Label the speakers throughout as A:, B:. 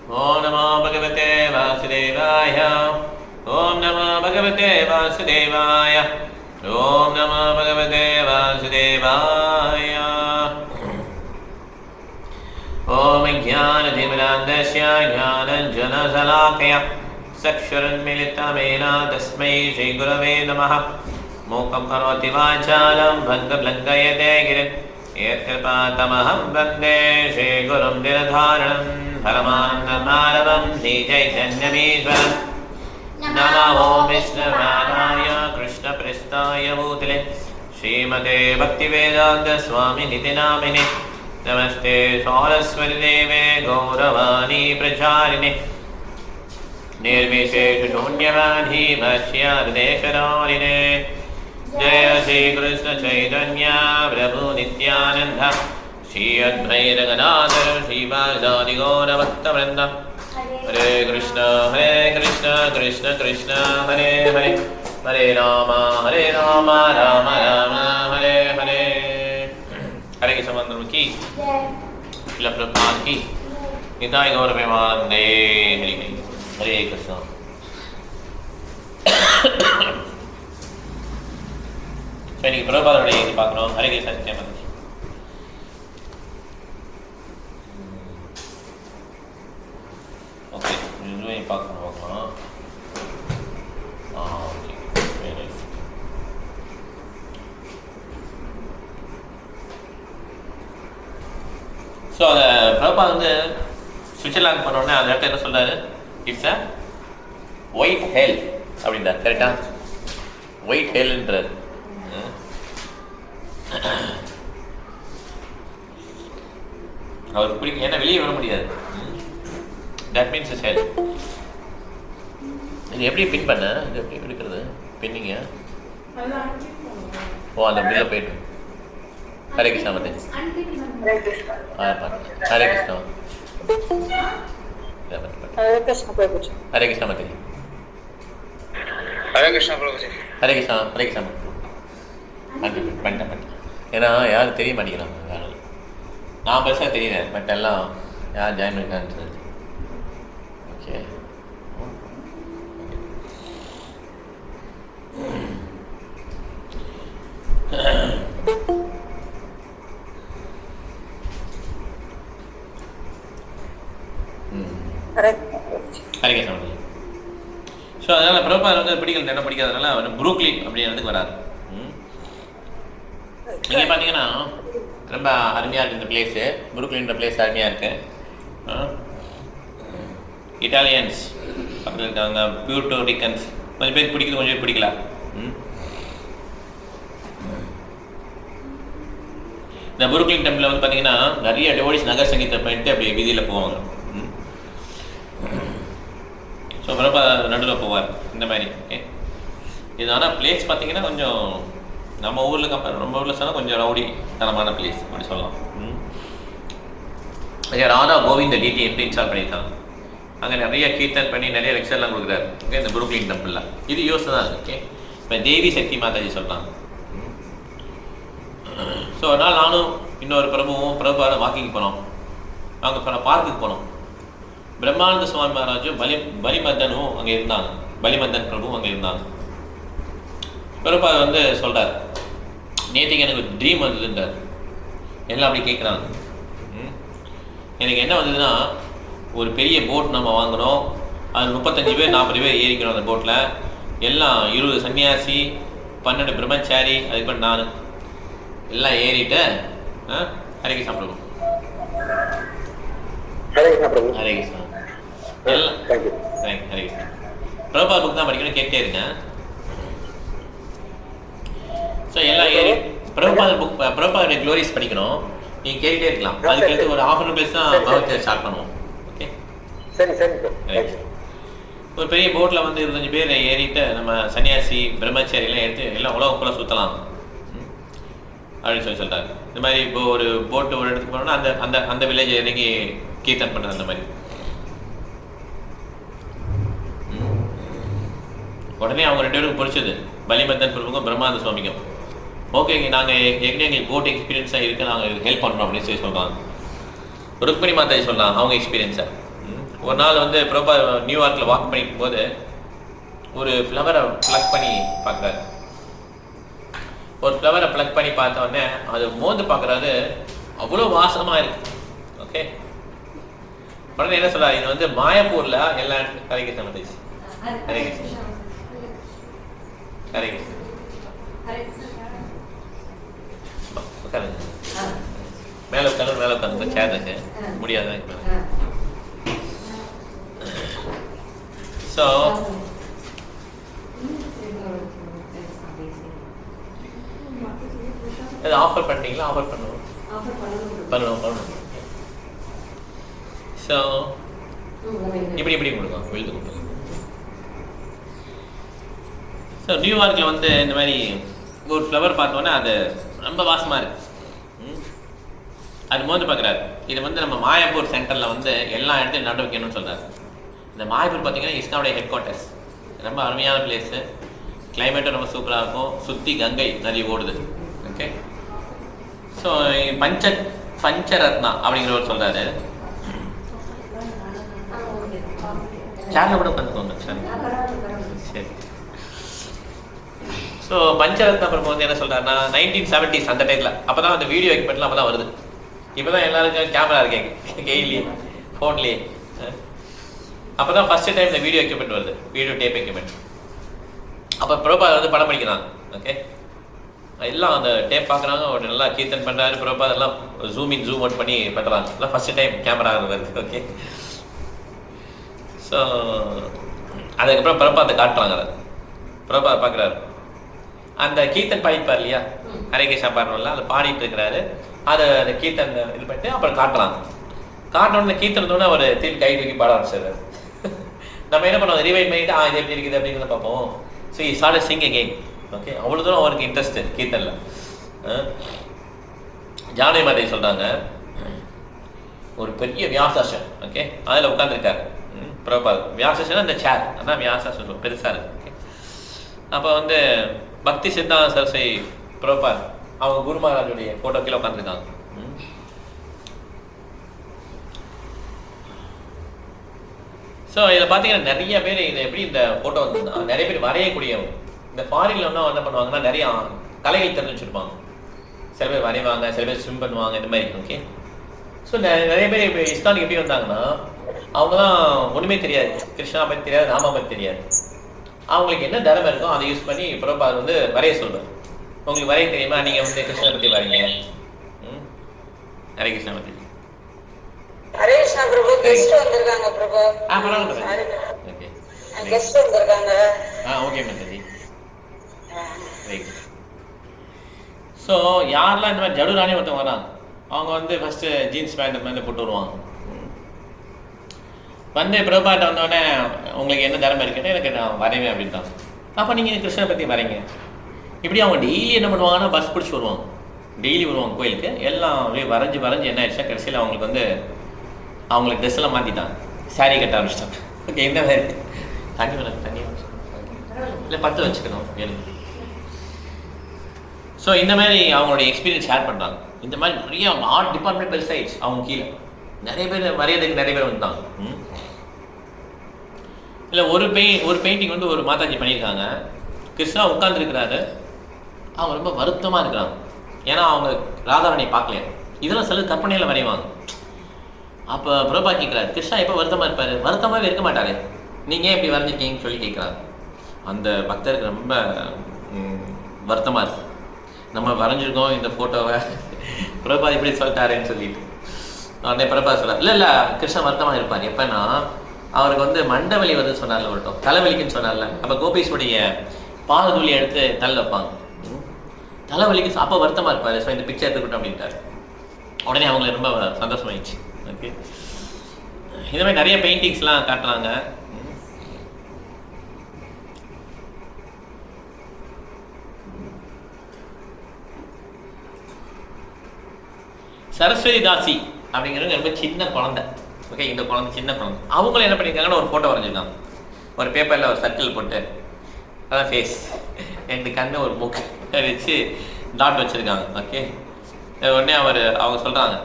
A: ओम नमो भगवते वासुदेवाय। ओम नमो भगवते वासुदेवाय। ओम नमो भगवते वासुदेवाय। ओम ज्ञानतिमिरान्धस्य ज्ञानञ्जनशलाकया चक्षुरुन्मीलितमेन तस्मै श्रीगुरवे नमः। मूकं करोति वाचालं भङ्गभङ्गयते गिरिं यत्कृपातमहं वन्दे श्रीगुरुं दिनधारणं परमानन्दमाधवं श्रीचैतन्यमीश्वरम्। नमो विष्णुपादाय कृष्णप्रेष्ठाय भूतले श्रीमते भक्तिवेदान्तस्वामिनिति नामिने। नमस्ते सरस्वतीदेवे गौरवाणी प्रचारिणे निर्विशेषशून्यवादी भाष्यादेशरारिणे। जय श्रीकृष्ण चैतन्य प्रभु नित्यानन्द श्री अद्वैत गदाधर श्रीवासादि गौरभक्तवृन्द। हरे कृष्ण कृष्ण कृष्ण हरे हरे हरे राम राम राम हरे हरे। हरे कृष्ण मंत्र की प्रभुपाद की निताय गौर प्रेमानंदे। हरि हरे कृष्ण। இன்னைக்கு பிரபாதோடைய பார்க்குறோம். ஹரே கிருஷ்ண சத்தியம். ஓகே இதுவும் பார்க்கலாம். Okay very nice. ஸோ அந்த பிரபாத் வந்து சுவிட்சர்லாந்து போனோடனே அந்த இடத்துல என்ன சொல்கிறாரு? இட்ஸ் அ ஒயிட் ஹெல் அப்படின்றார். கரெக்டா? ஒயிட் ஹெல்ன்றார். அவருக்கு பிடிக்கும், ஏன்னா வெளியே வர முடியாது. That means is hell. இது எப்படி பின் பண்ண? இது எப்படி எடுக்கிறது? பின்னிங்க. ஓ அந்த பில்ல போயிட்டு. ஹரே கிருஷ்ணா மதே. ஹரே கிருஷ்ணா. ஹரே கிருஷ்ணா. ஹரே கிருஷ்ணா பிரபுஜி. ஹரே கிருஷ்ணா மதே. ஹரே கிருஷ்ணா பிரபுஜி. ஹரே கிருஷ்ணா. ஹரே கிருஷ்ணா. பண்ணிட்டேன். ஏன்னா யாரும் தெரிய மாட்டேங்கிறாங்க. யாரும் நான் பெருசாக தெரியல, பட் எல்லாம் யார் ஜாயின் பண்ணிக்கான்னு சொல்லி. ஓகே ஹரே கிருஷ்ணா. ஸோ அதனால் பிரபாத் வந்து பிடிக்கல, என்ன பிடிக்காதனால அவர் புரூக்லின் அப்படிங்கிறதுக்கு வராது. நீங்கள் பார்த்தீங்கன்னா ரொம்ப அருமையாக இருக்குது இந்த பிளேஸு. புரூக்லின்ற பிளேஸ் அருமையாக இருக்குது. இட்டாலியன்ஸ் அப்படி இருக்காங்க, பியூட்டோரிக்கன்ஸ் கொஞ்சம் பேர் பிடிக்குது, கொஞ்சம் பேர் பிடிக்கல. இந்த புரூக்லின் டெம்பிளில் வந்து பார்த்தீங்கன்னா நிறைய டிவோடிஸ் நகர் சங்கீதம் பண்ணிட்டு அப்படியே வீதியில் போவாங்க. ஸோ ரொம்ப நடுவில் போவார் இந்த மாதிரி. ஓகே இது ஆனால் பிளேஸ் பார்த்தீங்கன்னா கொஞ்சம் நம்ம ஊரில் கம்பேர், நம்ம ஊரில் சொன்னால் கொஞ்சம் ரவுடி தனமான பிளேஸ் அப்படி சொல்லலாம். ஐயா ராதா கோவிந்த டிடிஎம்பி இன்ஸ்டால் பண்ணியிருக்காங்க. அங்கே நிறைய கீர்த்தன் பண்ணி நிறைய லெக்சர்லாம் கொடுக்குறாரு. ஓகே இந்த புரூக்லின் டெம்பிளில் இது யோசனை தான். ஓகே இப்போ தேவி சக்தி மாதாஜி சொல்கிறாங்க. ஸோ அதனால் நானும் இன்னொரு பிரபுவாரம் வாக்கிங் போனோம். அங்கே போனோம், பார்க்குக்கு போனோம். பிரம்மானந்த சுவாமி மகாராஜும் பலிமந்தனும் அங்கே இருந்தாங்க. பலிமந்தன் பிரபுவும் அங்கே இருந்தாங்க. பிரபாத் வந்து சொல்கிறார், நேற்றுக்கு எனக்கு ஒரு ட்ரீம் வந்ததுன்றார். எல்லாம் அப்படி கேட்குறாங்க. எனக்கு என்ன வந்ததுன்னா, ஒரு பெரிய போட் நம்ம வாங்குகிறோம், அது 35 பேர் 40 பேர் ஏறிக்கிறோம். அந்த போட்டில் எல்லாம் 20 சன்னியாசி 12 பிரம்மச்சாரி, அதுக்கப்புறம் நான் எல்லாம் ஏறிட்டு ஹரே கிருஷ்ணா பிரபு. ஹரே கிருஷ்ணா பிரபு. ஹரே கிருஷ்ணா. எல்லாம் ஹரே கிருஷ்ணா. பிரபாத் புக் தான் படிக்கணும், கேட்டே இருக்கேன். ஸோ எல்லாம் ஏறி பிரபாத் புக், பிரபாத் க்ளோரிஸ் படிக்கணும். நீங்கள் கேட்டுகிட்டே இருக்கலாம். அதுக்கு ஒரு ½ பேஸ் தான் பகவத்கீதை ஸ்டார்ட் பண்ணுவோம். ஓகே சரி சரி. ஒரு பெரிய போட்டில் வந்து 25 பேர் ஏறிட்டு நம்ம சன்னியாசி பிரம்மச்சாரியெல்லாம் எடுத்து எல்லாம் உலகம் ஃபுல்லாக சுற்றலாம் அப்படின்னு சொல்லிட்டாங்க. இந்த மாதிரி இப்போ ஒரு போட்டு ஒரு இடத்துக்கு போனோம்னா அந்த அந்த அந்த வில்லேஜ் இறங்கி கீர்த்தன் பண்ணுறது அந்த மாதிரி. உடனே அவங்க 2 பேருக்கும் பிடிச்சது, பலிமந்தன் பிரபுக்கும் பிரம்மானந்த சுவாமிக்கும். ஓகேங்க நாங்கள் ஏற்கனவே எங்களுக்கு போட் எக்ஸ்பீரியன்ஸாக இருக்குது, நாங்கள் ஹெல்ப் பண்ணுறோம் அப்படின்னு சொல்லி சொல்கிறாங்க. ருக்மிணி மாதாஜி சொல்லலாம் அவங்க எக்ஸ்பீரியன்ஸை. ஒரு நாள் வந்து பிரபா நியூயார்க்கில் வாக் பண்ணிக்கும் போது ஒரு ஃப்ளவரை ப்ளக் பண்ணி பார்க்குறாரு. ஒரு ஃப்ளவரை ப்ளக் பண்ணி பார்த்த உடனே அது மோந்து பார்க்குறாரு, அவ்வளோ வாசமாக இருக்கு. ஓகே, உடனே என்ன சொல்றாரு, இது வந்து மாயப்பூரில் எல்லா கரைக்கு சமந்துச்சு. மேலே உட்காந்து மேலே உட்காந்து சேர் இருக்கு முடியாது. ஸோ அது ஆஃபர் பண்ணிட்டீங்களா? ஆஃபர் பண்ணணும். ஸோ இப்படி கொடுக்கும் எழுது கொடுக்கும். ஸோ நியூயார்க்கில் வந்து இந்த மாதிரி ஒரு ஃப்ளவர் பார்த்தோன்னே அது ரொம்ப வாசமாக இருக்கு. அது மோந்து பார்க்குறாரு. இது வந்து நம்ம மாயப்பூர் சென்டரில் வந்து எல்லா இடத்தையும் நட்டு வைக்கணும்னு சொல்கிறார். இந்த மாயப்பூர் பார்த்தீங்கன்னா இஸ்காவுடைய ஹெட் குவார்ட்டர்ஸ். ரொம்ப அருமையான பிளேஸு, கிளைமேட்டும் ரொம்ப சூப்பராக இருக்கும். சுற்றி கங்கை நதி ஓடுது. ஓகே, ஸோ பஞ்சரத்னா அப்படிங்கிறவர் சொல்கிறாரு. சேர்ல கூட உட்காந்துக்கோங்க. சரி. ஸோ பஞ்சரத்னா பிரபு வந்து என்ன சொல்கிறாருன்னா 1970s அந்த டைமில், அப்போ தான் அந்த வீடியோ எக்யூப்மெண்ட்லாம் அப்போ தான் வருது. இப்போ தான் எல்லாருக்கும் கேமரா இருக்கேங்க கையிலேயே ஃபோன்லேயே. அப்போ தான் ஃபஸ்ட்டு டைம் இந்த வீடியோ எக்யூப்மெண்ட் வருது, வீடியோ டேப் எக்யூப்மெண்ட். அப்போ பிரபா வந்து படம் படிக்கிறாங்க. ஓகே, எல்லாம் அந்த டேப் பார்க்குறாங்க, அவர் நல்லா கீர்த்தன் பண்ணுறாரு. பிரபா எல்லாம் ஜூம் இன் ஜூம் அவுட் பண்ணி பண்ணுறாங்க. எல்லாம் ஃபஸ்ட்டு டைம் கேமரா வருது. ஓகே, ஸோ அதுக்கப்புறம் பிரபா அதை காட்டுறாங்க. அதை பிரபா பார்க்குறாரு. அந்த கீர்த்தன் பாடிப்பார் இல்லையா, ஹரே கிருஷ்ணா பாடுறோம்ல, அதை பாடிட்டு இருக்கிறாரு. அதை அந்த கீர்த்தன் இது பண்ணிட்டு அப்புறம் காட்டுறாங்க. காட்டினோடனே கீர்த்தனத்தோட அவர் திருப்பி கை தூக்கி பாட ஆரம்பிச்சிடுறாரு. நம்ம என்ன பண்ணுவோம், ரிவைண்ட் பண்ணிட்டு இது எப்படி இருக்குது அப்படின்னு பார்ப்போம். ஸோ இ ஸ்டார்ட் சிங் அகெயின். ஓகே, அவ்வளோ தூரம் அவருக்கு இன்ட்ரெஸ்ட் கீர்த்தனில். ஜானகி மாதேவி சொல்கிறாங்க, ஒரு பெரிய வியாசாசன். ஓகே, அதில் உட்காந்துருக்காரு பிரபாத். வியாசாசன் அந்த சேர், அதான் வியாசாசன் பெருசாக இருக்கு. ஓகே, அப்போ வந்து பக்தி சித்தாந்த சரஸ்வதி பிரபாத் அவங்க குரு மகாராஜுடைய ஃபோட்டோ கீழே உட்காந்துருக்காங்க. ஸோ இதில் பார்த்தீங்கன்னா நிறைய பேர் இதை எப்படி இந்த ஃபோட்டோ வந்து நிறைய பேர் வரையக்கூடியவங்க. இந்த ஃபாரின்ல வந்து என்ன பண்ணுவாங்கன்னா நிறைய கலைகள் தெரிஞ்சு வச்சுருப்பாங்க. சில பேர் வரைவாங்க, சில பேர் ஸ்விம் பண்ணுவாங்க, இந்த மாதிரி. ஓகே, ஸோ நிறைய பேர் இப்போ இஸ்கானுக்கு எப்படி வந்தாங்கன்னா அவங்க தான் ஒன்றுமே தெரியாது, கிருஷ்ணா பற்றி தெரியாது, ராமா பற்றி தெரியாது. அவங்களுக்கு என்ன திறமை இருக்கோ அதை யூஸ் பண்ணி பிரபாத் வந்து வரைய சொல்வார். உங்களுக்கு வரைய தெரியுமா, நீங்கள் வந்து கிருஷ்ணனை பற்றி வரைங்க. ஹரே கிருஷ்ணா பற்றி.
B: ஹரே கிருஷ்ணா பிரபு, கெஸ்ட் வந்திருக்காங்க பிரபு.
A: ஓகே,
B: கெஸ்ட் வந்திருக்காங்க.
A: ஓகே மாதாஜி. ஸோ யாரெல்லாம் இந்த மாதிரி ஜடு ராணி ஒருத்தவங்க வராங்க, அவங்க வந்து ஃபஸ்ட்டு ஜீன்ஸ் பேண்ட் மாதிரி போட்டு வருவாங்க. வந்து பிரபாட்ட வந்தோடனே உங்களுக்கு என்ன திறமை இருக்குன்னு எனக்கு நான் வரைவேன் அப்படின்ட்டாங்க. அப்போ நீங்கள் கிருஷ்ணனை பற்றி வரைங்க. இப்படி அவங்க டெய்லி என்ன பண்ணுவாங்கன்னா பஸ் பிடிச்சி வருவாங்க. டெய்லி வருவாங்க கோயிலுக்கு. எல்லாம் அப்படியே வரைஞ்சி என்ன ஆயிடுச்சா, கடைசியில் அவங்களுக்கு வந்து அவங்களுக்கு ட்ரெஸ்ஸெல்லாம் மாற்றிட்டாங்க, சாரீ கட்ட ஆரம்பிச்சிட்டாங்க. ஓகே, இந்த மாதிரி தண்ணி வேணும், தண்ணி இல்லை பத்து வச்சுக்கணும் வேணும். ஸோ இந்த மாதிரி அவங்களுடைய எக்ஸ்பீரியன்ஸ் ஷேர் பண்ணுறாங்க. இந்த மாதிரி நிறைய ஆர்ட் டிபார்ட்மெண்ட் பெருசாகிடுச்சு அவங்க கீழே. நிறைய பேர் வரையறதுக்கு நிறைய பேர் வந்துட்டாங்க. இல்லை ஒரு பெயிண்டிங் வந்து ஒரு மாதாஜி பண்ணியிருக்காங்க. கிருஷ்ணா உட்காந்துருக்கிறாரு, அவங்க ரொம்ப வருத்தமாக இருக்கிறாங்க. ஏன்னா அவங்க ராதாராணி பார்க்கலையா. இதெல்லாம் சில கற்பனையில் வரைவாங்க. அப்போ பிரபா கேட்குறாரு, கிருஷ்ணா எப்போ வருத்தமாக இருப்பார்? வருத்தமாகவே இருக்க மாட்டாரு, நீங்கள் ஏன் இப்படி வரைஞ்சிருக்கீங்கன்னு சொல்லி கேட்குறாங்க. அந்த பக்தருக்கு ரொம்ப வருத்தமாக இருக்கு, நம்ம வரைஞ்சிருக்கோம் இந்த ஃபோட்டோவை, பிரபா இப்படி சொல்லிட்டாருன்னு சொல்லிட்டு. உடனே பிரபா சொல்கிறார், இல்லை கிருஷ்ணா வருத்தமாக இருப்பார். எப்போன்னா அவருக்கு வந்து மண்டவலி வந்து சொன்னார்ல, வரட்டும் தலைவலிக்குன்னு சொன்னார்ல. அப்போ கோபீஸ்வருடைய பாததுளி எடுத்து தலை வைப்பாங்க, தலைவலிக்கு. அப்போ வருத்தமாக இருப்பார். ஸோ இந்த பிக்சர் எடுத்துக்கிட்டோம் அப்படின்ட்டார். உடனே அவங்களுக்கு ரொம்ப சந்தோஷமாயிடுச்சு. ஓகே, இந்த மாதிரி நிறைய பெயிண்டிங்ஸ்லாம் காட்டுறாங்க. சரஸ்வதி தாசி அப்படிங்கிறவங்க ரொம்ப சின்ன குழந்தை. ஓகே, இந்த குழந்தை சின்ன குழந்தை. அவங்களும் என்ன பண்ணியிருக்காங்கன்னா ஒரு ஃபோட்டோ வரைஞ்சிருக்காங்க. ஒரு பேப்பரில் ஒரு சர்க்கிள் போட்டு, அதான் ஃபேஸ், 2 கண்ணு ஒரு மூக்கு வச்சு டாட் வச்சுருக்காங்க. ஓகே, உடனே அவங்க சொல்கிறாங்க,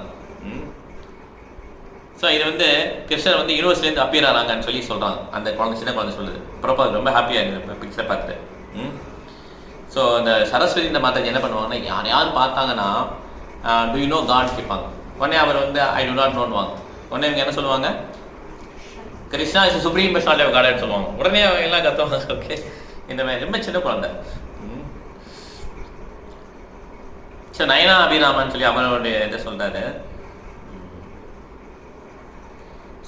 A: ஸோ இது வந்து கிருஷ்ணர் வந்து யூனிவர்ஸ்லேருந்து அப்பியர் ஆகிறாங்கன்னு சொல்லி சொல்கிறாங்க. அந்த குழந்தை சின்ன குழந்தை சொல்லுது. ப்ரோபால் ரொம்ப ஹாப்பியாக இருக்குது பிக்சரை பார்த்துட்டு. ஸோ இந்த சரஸ்வதி இந்த மாதாஜி என்ன பண்ணுவாங்கன்னா, யார் பார்த்தாங்கன்னா டு யூ நோ காட் கேட்பாங்க. உடனே அவர் வந்து ஐ டு நாட் நோன்வாங்க. உடனே இவங்க என்ன சொல்லுவாங்க, Krishna is supreme personality of காட்னு சொல்லுவாங்க. உடனே அவங்க எல்லாம் கற்றுவாங்க. ஓகே, இந்த மாதிரி ரொம்ப சின்ன குழந்தை. ஸோ நயனா அபிராமன் சொல்லி அவனுடைய இதை சொல்கிறாரு.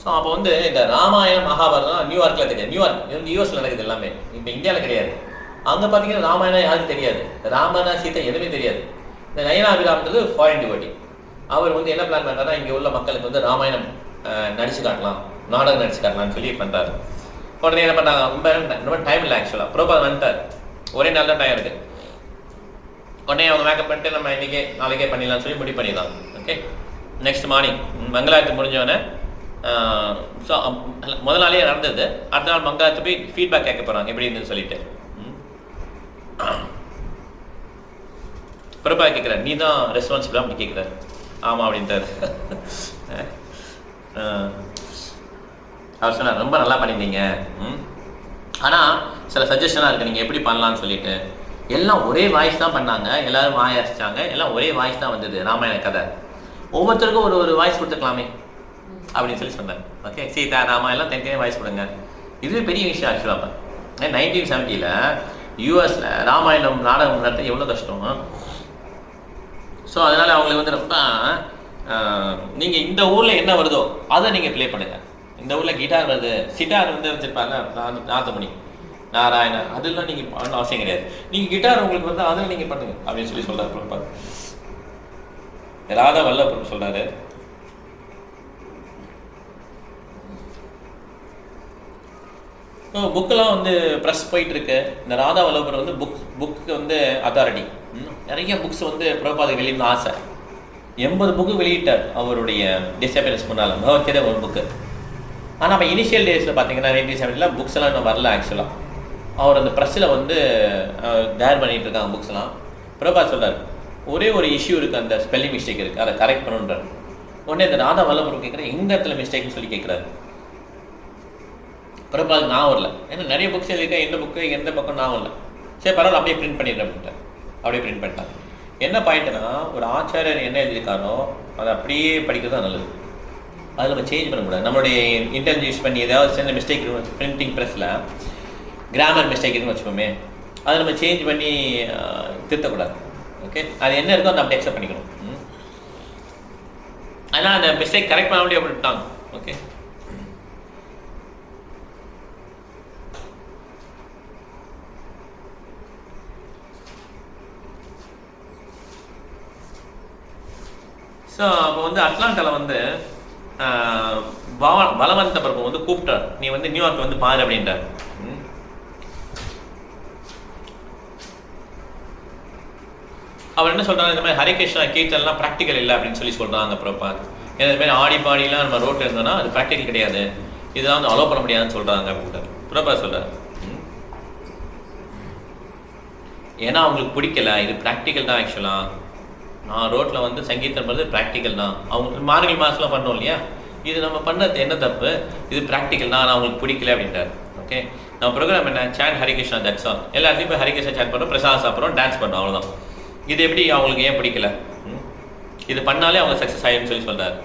A: ஸோ அப்போ வந்து இந்த ராமாயணம் மகாபாரதம் நியூயார்க்கில் தெரியாது. நியூயார்க் யூஎஸில் நடக்குது எல்லாமே. இப்போ இந்தியாவில் கிடையாது. அங்கே பார்த்தீங்கன்னா ராமாயணம் யாருக்கும் தெரியாது, ராமனா சீதை எதுவுமே தெரியாது. இந்த நயனா அபிராமன்றது ஃபாரின் டிவோட்டி. அவர் வந்து என்ன பிளான் பண்ணுறாருன்னா, இங்கே உள்ள மக்களுக்கு வந்து ராமாயணம் நடிச்சு காட்டலாம், நாடகம் நடிச்சு காட்டலாம்னு சொல்லி பண்ணுறாரு. உடனே என்ன பண்ணாங்க, ரொம்ப டைம் இல்லை ஆக்சுவலாக. ப்ரோபால் வந்துட்டார், ஒரே நாள் தான் டைம் இருக்குது. உடனே அவங்க மேக்கப் பண்ணிட்டு நம்ம இன்றைக்கே நாளைக்கே பண்ணிடலாம்னு சொல்லி முடிவு பண்ணிடலாம். ஓகே, நெக்ஸ்ட் மார்னிங் மங்களாரத்து முடிஞ்சோடனே ஸோ முதல் நாளே நடந்தது. அடுத்த நாள் மங்களாரத்து போய் ஃபீட்பேக் கேட்க போகிறாங்க எப்படி இருந்துன்னு சொல்லிட்டு. பிரபா கேட்குறாரு, நீ தான் ரெஸ்பான்சிபிளாக அப்படி கேட்குறாரு. ஆமாம் அப்படின்ட்டார். அவர் சொன்னார், ரொம்ப நல்லா பண்ணியிருந்தீங்க, ஆனால் சில சஜஷனாக இருக்குது நீங்கள் எப்படி பண்ணலான்னு சொல்லிட்டு. எல்லாம் ஒரே வாய்ஸ் தான் பண்ணாங்க, எல்லோரும் வாயாசிச்சாங்க, எல்லாம் ஒரே வாய்ஸ் தான் வந்தது ராமாயண கதை. ஒவ்வொருத்தருக்கும் ஒரு வாய்ஸ் கொடுத்துக்கலாமே அப்படின்னு சொல்லி சொன்னார். ஓகே, சீதா ராமா எல்லாம் தனித்தனியாக வாய்ஸ் கொடுங்க. இதுவே பெரிய விஷயம் ஆக்சுவலாக. 1970 யூஎஸில் ராமாயணம் நாடகம் நடத்த எவ்வளோ கஷ்டம். ஸோ அதனால் அவங்களுக்கு வந்து ரொம்ப நீங்கள் இந்த ஊரில் என்ன வருதோ அதை நீங்கள் ப்ளே பண்ணுங்கள். இந்த ஊரில் கிட்டார் வருது, சிட்டார் வந்து வச்சுருப்பாங்க, நாதமணி நாராயண, அதெல்லாம் நீங்கள் பண்ண அவசியம் கிடையாது. நீங்கள் கிட்டார் உங்களுக்கு வந்து அதில் நீங்கள் பண்ணுங்கள் அப்படின்னு சொல்லி சொல்கிறார் பிரபாத். ராதா வல்லபுரம் சொல்கிறாரு, புக்கெல்லாம் வந்து ப்ரெஸ் போயிட்டுருக்கு. இந்த ராதா வல்லபுரம் வந்து புக்கு வந்து அத்தாரிட்டி. நிறைய புக்ஸ் வந்து பிரபாத் வெளியிட ஆசை. 80 புக்கு வெளியிட்டார் அவருடைய டிசப்பியரன்ஸ் முன்னால். பகவத்கீதை ஒரு புக்கு. ஆனால் அப்போ இனிஷியல் டேஸில் பார்த்தீங்கன்னா 1970 புக்ஸ் எல்லாம் இன்னும் வரல ஆக்சுவலாக. அவர் அந்த ப்ரெஸ்ஸில் வந்து தயார் பண்ணிகிட்டு இருக்காங்க புக்ஸ்லாம். பிரபாத் சொல்கிறார், ஒரே ஒரு இஷ்யூ இருக்குது, அந்த ஸ்பெல்லிங் மிஸ்டேக் இருக்குது, அதை கரெக்ட் பண்ணுன்றார். உடனே இந்த ராதா வல்லபுரம் கேட்குறேன், எந்த இடத்துல மிஸ்டேக்னு சொல்லி கேட்குறாரு. பிரபாத் நான் வரல, ஏன்னா நிறைய புக்ஸ் எழுதியிருக்கேன், எந்த புக்கு எந்த பக்கம் நான் வரல. சரி பரவாயில்ல, அப்படியே பிரிண்ட் பண்ணிடுறேன் அப்படின்ட்டு. அப்படியே பிரிண்ட் பண்ணிட்டாங்க. என்ன பாயிண்ட்னா, ஒரு ஆச்சாரியர் என்ன எழுதியிருக்காரோ அதை அப்படியே படிக்கிறது தான் நல்லது. அதை நம்ம சேஞ்ச் பண்ணக்கூடாது. நம்மளுடைய இன்டெலிஜென்ஸ் யூஸ் பண்ணி ஏதாவது சேர்ந்த மிஸ்டேக் பிரிண்டிங் ப்ரெஸ்ஸில் கிராமர் மிஸ்டேக் இருக்குன்னு வச்சுக்கோமே, அதை நம்ம சேஞ்ச் பண்ணி திருத்தக்கூடாது. ஓகே, அது என்ன இருக்கோ அதை அப்படி அக்செப்ட் பண்ணிக்கணும். அதனால் அந்த மிஸ்டேக் கரெக்ட் பண்ண முடியும் அப்படி விட்டாங்க. ஓகே, ஸோ அப்போ வந்து அட்லாண்டாவில் வந்து பலவந்த பிரபு வந்து கூப்பிட்டார், நீ வந்து நியூயார்க் வந்து பாரு அப்படின்ட்டார். அவர் என்ன சொல்கிறாங்க, இந்த மாதிரி ஹரே கிருஷ்ணா கீர்த்தன்லாம் ப்ராக்டிக்கல் இல்லை அப்படின்னு சொல்லி சொல்கிறாங்க பிரபாத். ஏன்னா இந்த மாதிரி ஆடி பாடிலாம் நம்ம ரோட்டில் இருந்தோம்னா அது ப்ராக்டிக்கல் கிடையாது, இதெல்லாம் வந்து அலோவ் பண்ண முடியாதுன்னு சொல்கிறாங்க அப்படின்ட்டார். பிரபாத் சொல்கிறார், ஏன்னா அவங்களுக்கு பிடிக்கல, இது ப்ராக்டிக்கல் தான். ஆக்சுவலாக நான் ரோட்டில் வந்து சங்கீதம் பண்ணுறது ப்ராக்டிக்கல் தான். அவங்க மார்கழி மாதம்லாம் பண்ணோம் இல்லையா, இது நம்ம பண்ணுறது என்ன தப்பு, இது ப்ராக்டிக்கல் தான், ஆனால் அவங்களுக்கு பிடிக்கல அப்படின்ட்டார். ஓகே, நம்ம ப்ரோக்ராம் என்ன, சேன் ஹரிகிருஷ்ணா தட்ஸ் ஆல். எல்லாத்தையும் போய் ஹரிகிருஷ்ணா சேன் பண்ணுறோம், பிரசாதம் சாப்பிட்றோம், டான்ஸ் பண்ணுறோம், அவ்வளோதான். இது எப்படி அவங்களுக்கு ஏன் பிடிக்கல, இது பண்ணாலே அவங்க சக்ஸஸ் ஆகிடும்னு சொல்லி சொல்கிறார்.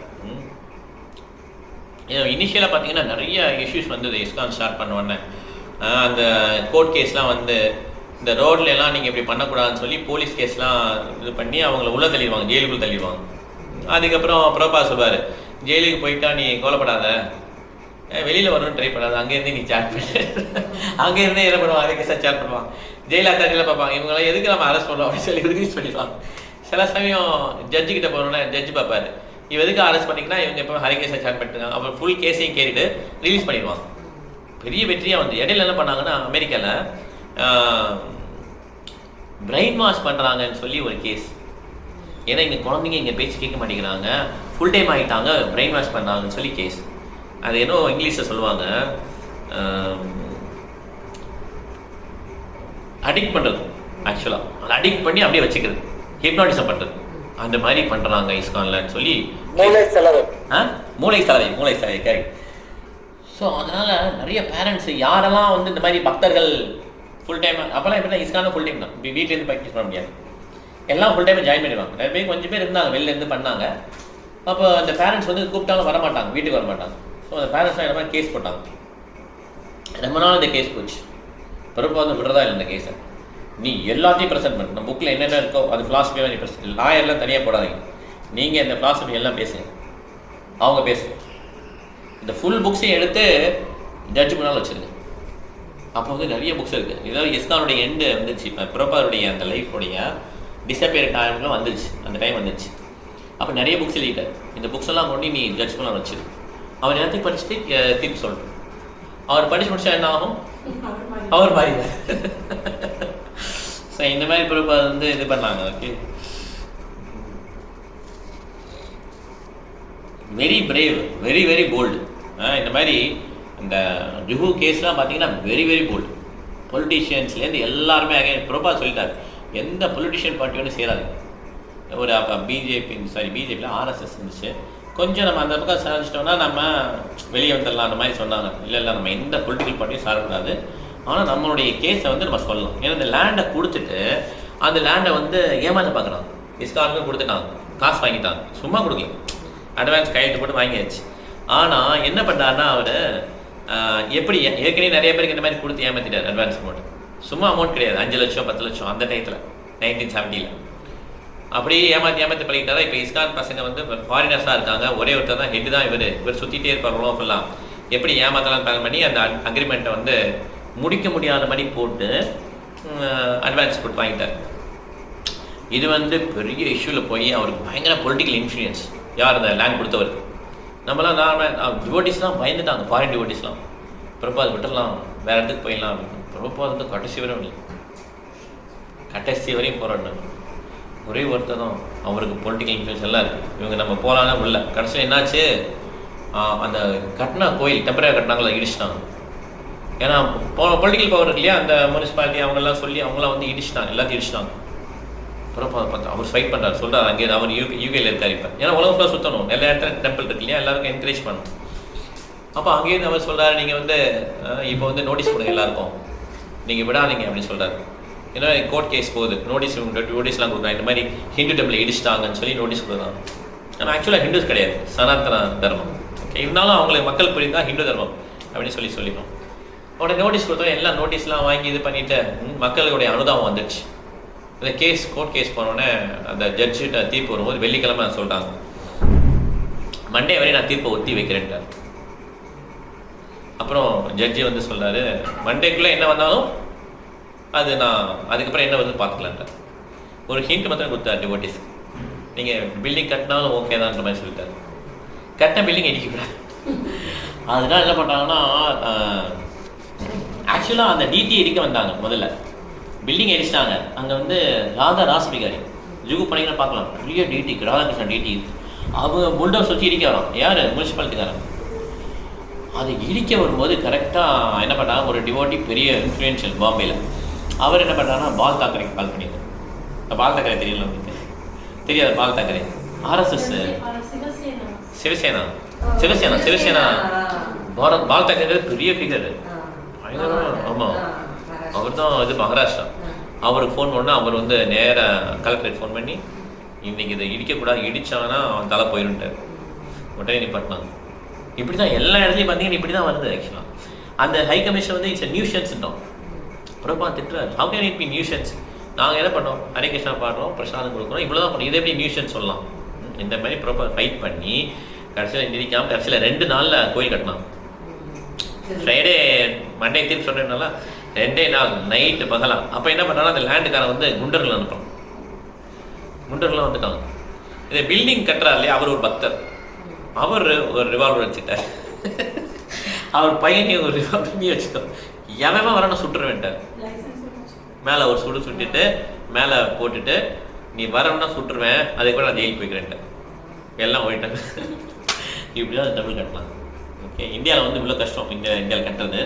A: இனிஷியலாக பார்த்தீங்கன்னா நிறைய இஷ்யூஸ் வந்தது. இஸ்கான் ஸ்டார்ட் பண்ணுவோன்னே அந்த கோர்ட் கேஸ்லாம் வந்து இந்த ரோட்லலாம் நீங்கள் இப்படி பண்ணக்கூடாதுன்னு சொல்லி போலீஸ் கேஸ்லாம் இது பண்ணி அவங்கள உள்ளே தள்ளிடுவாங்க, ஜெயிலுக்குள்ளே தள்ளிடுவாங்க. அதுக்கப்புறம் பிரபா சொல்வார், ஜெயிலுக்கு போயிட்டா நீ கோலப்படாத, வெளியில் வரணும்னு ட்ரை பண்ணாத, அங்கேருந்து நீ சேட் பண்ணு. அங்கேருந்தே என்ன பண்ணுவாங்க, அதே கேஸாக சேட் பண்ணுவாங்க. ஜெயில் அத்தாரிட்டியில் பார்ப்பாங்க, இவங்களாம் எதுக்கு நம்ம அரெஸ்ட் பண்ணுவோம் அப்படின்னு சொல்லி ரிலீஸ் பண்ணிடுவாங்க. சில சமயம் ஜட்ஜுக்கிட்ட போனோன்னா ஜட்ஜு பார்ப்பாரு, இவ எதுக்கு அரெஸ்ட் பண்ணிங்கன்னா இவங்க எப்போ ஹரி கேஸாக சேட் பண்ணிட்டு அப்புறம் ஃபுல் கேஸையும் கேட்டுட்டு ரிலீஸ் பண்ணிடுவாங்க. பெரிய வெற்றியாக வந்து இடையில என்ன பண்ணாங்கன்னா, அமெரிக்காவில் பிரெயின் வாஷ் பண்ணுறாங்கன்னு சொல்லி ஒரு கேஸ். ஏன்னா இங்கே குழந்தைங்க இங்கே பேச்சு கேட்க மாட்டேங்கிறாங்க, ஃபுல் டைம் ஆகிட்டாங்க, பிரெயின் வாஷ் பண்ணுறாங்கன்னு சொல்லி கேஸ். அது என்ன இங்கிலீஷில் சொல்லுவாங்க, அடிக்ட் பண்ணுறது. ஆக்சுவலாக அதை அடிக்ட் பண்ணி அப்படியே வச்சுக்கிறது, ஹிப்னாட்டிசம் பண்ணுறது. அந்த மாதிரி பண்ணுறாங்க இஸ்கான்லன்னு சொல்லி
C: மூளை செலவு
A: கரெக்ட். ஸோ அதனால் நிறைய பேரண்ட்ஸ் யாரெல்லாம் வந்து இந்த மாதிரி பக்தர்கள் ஃபுல் டைம் அப்போல்லாம் எப்படின்னா இஸ்கான ஃபுல் டைம் தான், வீட்டிலேருந்து ப்ராக்டிஸ் பண்ண முடியாது, எல்லாம் ஃபுல் டைம் ஜாயின் பண்ணிடுவாங்க. நிறைய பேர் கொஞ்சம் பேர் இருந்தாங்க வெளிலேருந்து பண்ணாங்க. அப்போ அந்த பேரண்ட்ஸ் வந்து கூப்பிட்டாலும் வரமாட்டாங்க, வீட்டுக்கு வரமாட்டாங்க. ஸோ அந்த பேரண்ட்ஸ்லாம் என்ன மாதிரி கேஸ் போட்டாங்க. ரொம்ப நாள் இந்த கேஸ் போச்சு. பிரபுபாதம் விடுறதா இல்லை இந்த கேஸை. நீ எல்லாத்தையும் ப்ரெசென்ட் பண்ணு, நம்ம புக்கில் என்னென்ன இருக்கோ அது ஃபிலாசபியாக நீ ப்ரெசென்ட், லாயர்லாம் தனியாக போடாதீங்க, நீங்கள் இந்த ஃபிலாசபி எல்லாம் பேசுங்க, அவங்க பேசுங்க, இந்த ஃபுல் புக்ஸையும் எடுத்து ஜட்ஜ் முன்னால் வச்சுருங்க. அப்போ வந்து நிறைய புக்ஸ் இருக்குது. ஏதாவது இஸ்கானுடைய எண்டு வந்துச்சு, இப்போ பிரபாருடைய அந்த லைஃபுடைய டிஸப்பியர் டைம்லாம் வந்துச்சு, அந்த டைம் வந்துச்சு. அப்போ நிறைய புக்ஸ் எழுதிட்டார். இந்த புக்ஸ் எல்லாம் கொண்டு நீ ஜட்ஜ் பண்ண வச்சிரு. அவர் எல்லாத்தையும் படிச்சுட்டு திருப்பி சொல்கிறேன். அவர் படிச்சு முடிச்சா என்ன ஆகும்? அவர் மாதிரி. ஸோ இந்த மாதிரி பிரபா வந்து இது பண்ணாங்க. Okay, very brave, very very bolt. இந்த மாதிரி இந்த ஜுஹு கேஸ்லாம் பார்த்தீங்கன்னா வெரி வெரி போல்டு. பொலிட்டீஷியன்ஸ்லேருந்து எல்லாருமே பிரபா சொல்லிட்டார், எந்த பொலிட்டிஷியன் பார்ட்டியோடு சேராது. ஒரு அப்போ பிஜேபியில் ஆர்எஸ்எஸ் இருந்துச்சு. கொஞ்சம் நம்ம அந்த பக்கம் சாதிச்சிட்டோம்னா நம்ம வெளியே வந்துடலாம் அந்த மாதிரி சொன்னாங்க. இல்லை நம்ம எந்த பொலிட்டிக்கல் பார்ட்டியும் சாரக்கூடாது, ஆனால் நம்மளுடைய கேஸை வந்து நம்ம சொல்லலாம். ஏன்னா இந்த லேண்டை கொடுத்துட்டு அந்த லேண்டை வந்து ஏமாற்ற பார்க்குறாங்க. இஸ்கானுக்கும் கொடுத்துட்டாங்க, காசு வாங்கிட்டாங்க, சும்மா கொடுக்கல, அட்வான்ஸ் கையெழுத்து போட்டு வாங்கியாச்சு. ஆனால் என்ன பண்ணாருன்னா அவர் எப்படி ஏற்கனவே நிறைய பேருக்கு இந்த மாதிரி கொடுத்து ஏமாற்றிட்டார். அட்வான்ஸ் அமௌண்ட் சும்மா அமௌண்ட் கிடையாது, 5 லட்சம் 10 லட்சம் அந்த டயத்தில் 1970. அப்படியே ஏமாற்றி பழகிட்டாரா. இப்போ இஸ்கான் பசங்க வந்து ஃபாரினர்ஸாக இருக்காங்க, ஒரே ஒருத்தர் தான் ஹெட்டு தான், இவர் சுற்றிட்டே இருப்பார் உலகம் ஃபுல்லாக. எப்படி ஏமாற்றலாம் பிளான் பண்ணி அந்த அக்ரிமெண்ட்டை வந்து முடிக்க முடியாத மாதிரி போட்டு அட்வான்ஸ் போட்டு வாங்கிட்டார். இது வந்து பெரிய இஷ்யூவில் போய் அவருக்கு பயங்கர பொலிட்டிக்கல் இன்ஃப்ளூயன்ஸ். யார் அந்த லேண்ட் கொடுத்தவர்? நம்மளாம் டிவோட்டிஸ்லாம் பயந்துட்டாங்க, ஃபாரின் டிவோட்டிஸ்லாம். பிரபாத் விட்டுடலாம், வேறு இடத்துக்கு போயிடலாம் அப்படின்னு. பிரபாத் வந்து கடைசி வரையும் போராடினாங்க. ஒரே ஒருத்தர் தான், அவருக்கு பொலிட்டிக்கல் இன்ஃப்ளூயன்ஸ் எல்லாம் இருக்குது. இவங்க நம்ம போகலான்னா உள்ள. கடைசியில் என்னாச்சு, அந்த கட்டினா கோயில் டெம்பரரி கட்டினாங்களா இடிச்சிட்டாங்க. ஏன்னா பொலிட்டிக்கல் பவர் இருக்கு இல்லையா, அந்த முனிசிபாலிட்டி அவங்கெல்லாம் சொல்லி அவங்களாம் வந்து இடிச்சிட்டாங்க, எல்லாத்தையும் இடிச்சிட்டாங்க. அப்புறம் பார்த்தா அவர் ஃபைட் பண்ணுறாரு, சொல்கிறார். அங்கே அவர் யூகேயில் இருக்கார் இப்போ. ஏன்னா உலகம் ஃபுல்லாக சுற்றணும், எல்லா இடத்துல டெம்பிள் இருக்கு இல்லையா, எல்லாருக்கும் என்கரேஜ் பண்ணணும். அப்போ அங்கேயிருந்து அவர் சொல்கிறாரு, நீங்கள் வந்து இப்போ வந்து நோட்டீஸ் கொடுங்க எல்லாருக்கும், நீங்கள் விடாதீங்க அப்படின்னு சொல்கிறாரு. ஏன்னா கோர்ட் கேஸ் போகுது, நோட்டீஸ்லாம் கொடுக்குறாங்க. இந்த மாதிரி ஹிந்து டெம்பிள் இடிச்சிட்டாங்கன்னு சொல்லி நோட்டீஸ் கொடுக்குறாங்க. ஆனால் ஆக்சுவலாக ஹிந்துஸ் கிடையாது, சனாதன தர்மம். ஓகே, இருந்தாலும் அவங்களுக்கு மக்கள் புரியுதா ஹிந்து தர்மம் அப்படின்னு சொல்லிடுறோம். உடனே நோட்டீஸ் கொடுத்தோம், எல்லாம் நோட்டீஸ்லாம் வாங்கி இது பண்ணிவிட்டு மக்களுடைய அனுதாபம் வந்துடுச்சு. இந்த கோர்ட் கேஸ் போனோடனே அந்த ஜட்ஜிட்ட தீர்ப்பு வரும்போது வெள்ளிக்கிழமை சொல்லிட்டாங்க, மண்டே வரையும் நான் தீர்ப்பை ஒத்தி வைக்கிறேன்ட்டார். அப்புறம் ஜட்ஜி வந்து சொல்கிறாரு, மண்டேக்குள்ளே என்ன வந்தாலும் அது நான் அதுக்கப்புறம் என்ன வந்து பார்த்துக்கலான்ட்டார். ஒரு ஹிண்ட் மாத்திரம் கொடுத்தார் டிவோட்டிஸ், நீங்கள் பில்டிங் கட்டினாலும் ஓகே தான்ற மாதிரி சொல்லிட்டார். கட்டின பில்டிங் இடிக்கப்படாது. அதனால என்ன பண்ணுறாங்கன்னா, ஆக்சுவலாக அந்த டிடி இடிக்க வந்தாங்க. முதல்ல பில்டிங் அடிச்சிட்டாங்க. அங்கே வந்து ராசபிகாரி ஜுகு பண்ணிங்கன்னா பார்க்கலாம், பெரிய டிடி ராதாகிருஷ்ணன் டிடி அவங்க புல்டோஸ் வச்சு இடிக்க வரோம். யார்? முனிசிபாலிட்டிக்காரன். அது இடிக்க வரும்போது கரெக்டாக என்ன பண்ணாங்க, ஒரு டிவோட்டி பெரிய இன்ஃப்ளூயன்ஷியல் பாம்பேயில், அவர் என்ன பண்ணுறாங்கன்னா பால் தாக்கரேக்கு கால் பண்ணியிருக்காரு. பால் தாக்கரே தெரியல உங்களுக்கு? தெரியாது. பால் தாக்கரே ஆர்எஸ்எஸ் சிவசேனா பால் தாக்கரே பெரிய ஃபிகர், பயங்கரமாக. ஆமாம், அவர் தான் இது மகாராஷ்டிரா. அவருக்கு ஃபோன் பண்ணால் அவர் வந்து நேராக கலெக்டரேட் ஃபோன் பண்ணி, இன்றைக்கி இதை இடிக்கக்கூடாது, இடித்தாங்கன்னா அவன் தலை போயிடுன்ட்டார். உடனே நிப்பாட்டினாங்க. இப்படி தான் எல்லா இடத்துலையும் பார்த்தீங்கன்னா இப்படி தான் வருது. ஆக்சுவலாக அந்த ஹை கமிஷன் வந்து இட்ஸ் நியூஷன்ஸ்ட்டோம். பிரபா திட்டுறாரு, ஹவு கேன் இட் பி நியூஷன்ஸ்? நாங்கள் என்ன பண்ணோம், ஹரே கிருஷ்ணா பாடுறோம், பிரசாதம் கொடுக்குறோம், இவ்வளோ தான் பண்ணோம், இதை எப்படி நியூஷன்ஸ் சொல்லலாம்? இந்த மாதிரி பிரபா ஃபைட் பண்ணி கடைசியில் இடிக்காமல் கடைசியில் 2 நாளில் கோயில் கட்டினான். ஃப்ரைடே மண்டே தீர்ப்பு சொல்கிறதுனால 2 நாள் நைட்டு பகலாம். அப்போ என்ன பண்ணாலும் அந்த லேண்டுக்காரன் வந்து குண்டர்கள் அனுப்புகிறோம். குண்டர்கள்லாம் வந்துட்டாங்க. இதை பில்டிங் கட்டுறாரு இல்லையா, அவர் ஒரு பக்தர். அவர் ஒரு ரிவால்வர் வச்சுட்டார். அவர் பையனையும் ஒரு ரிவால்வர் வச்சுட்டோம். எவன் வரணும் சுட்டுருவேன்ட்டார். மேலே ஒரு சுட்டுட்டு மேலே போட்டுட்டு, நீ வரணும்னா சுட்டுருவேன், அதே கூட நான் ஜெயிலுக்கு போய்க்கிறேன்ட்டேன். எல்லாம் போயிட்டாங்க. இப்படி தான் டபுள் கட்டலாம். ஓகே, இந்தியாவில் வந்து இவ்வளோ கஷ்டம் இந்தியாவில் கட்டுறது.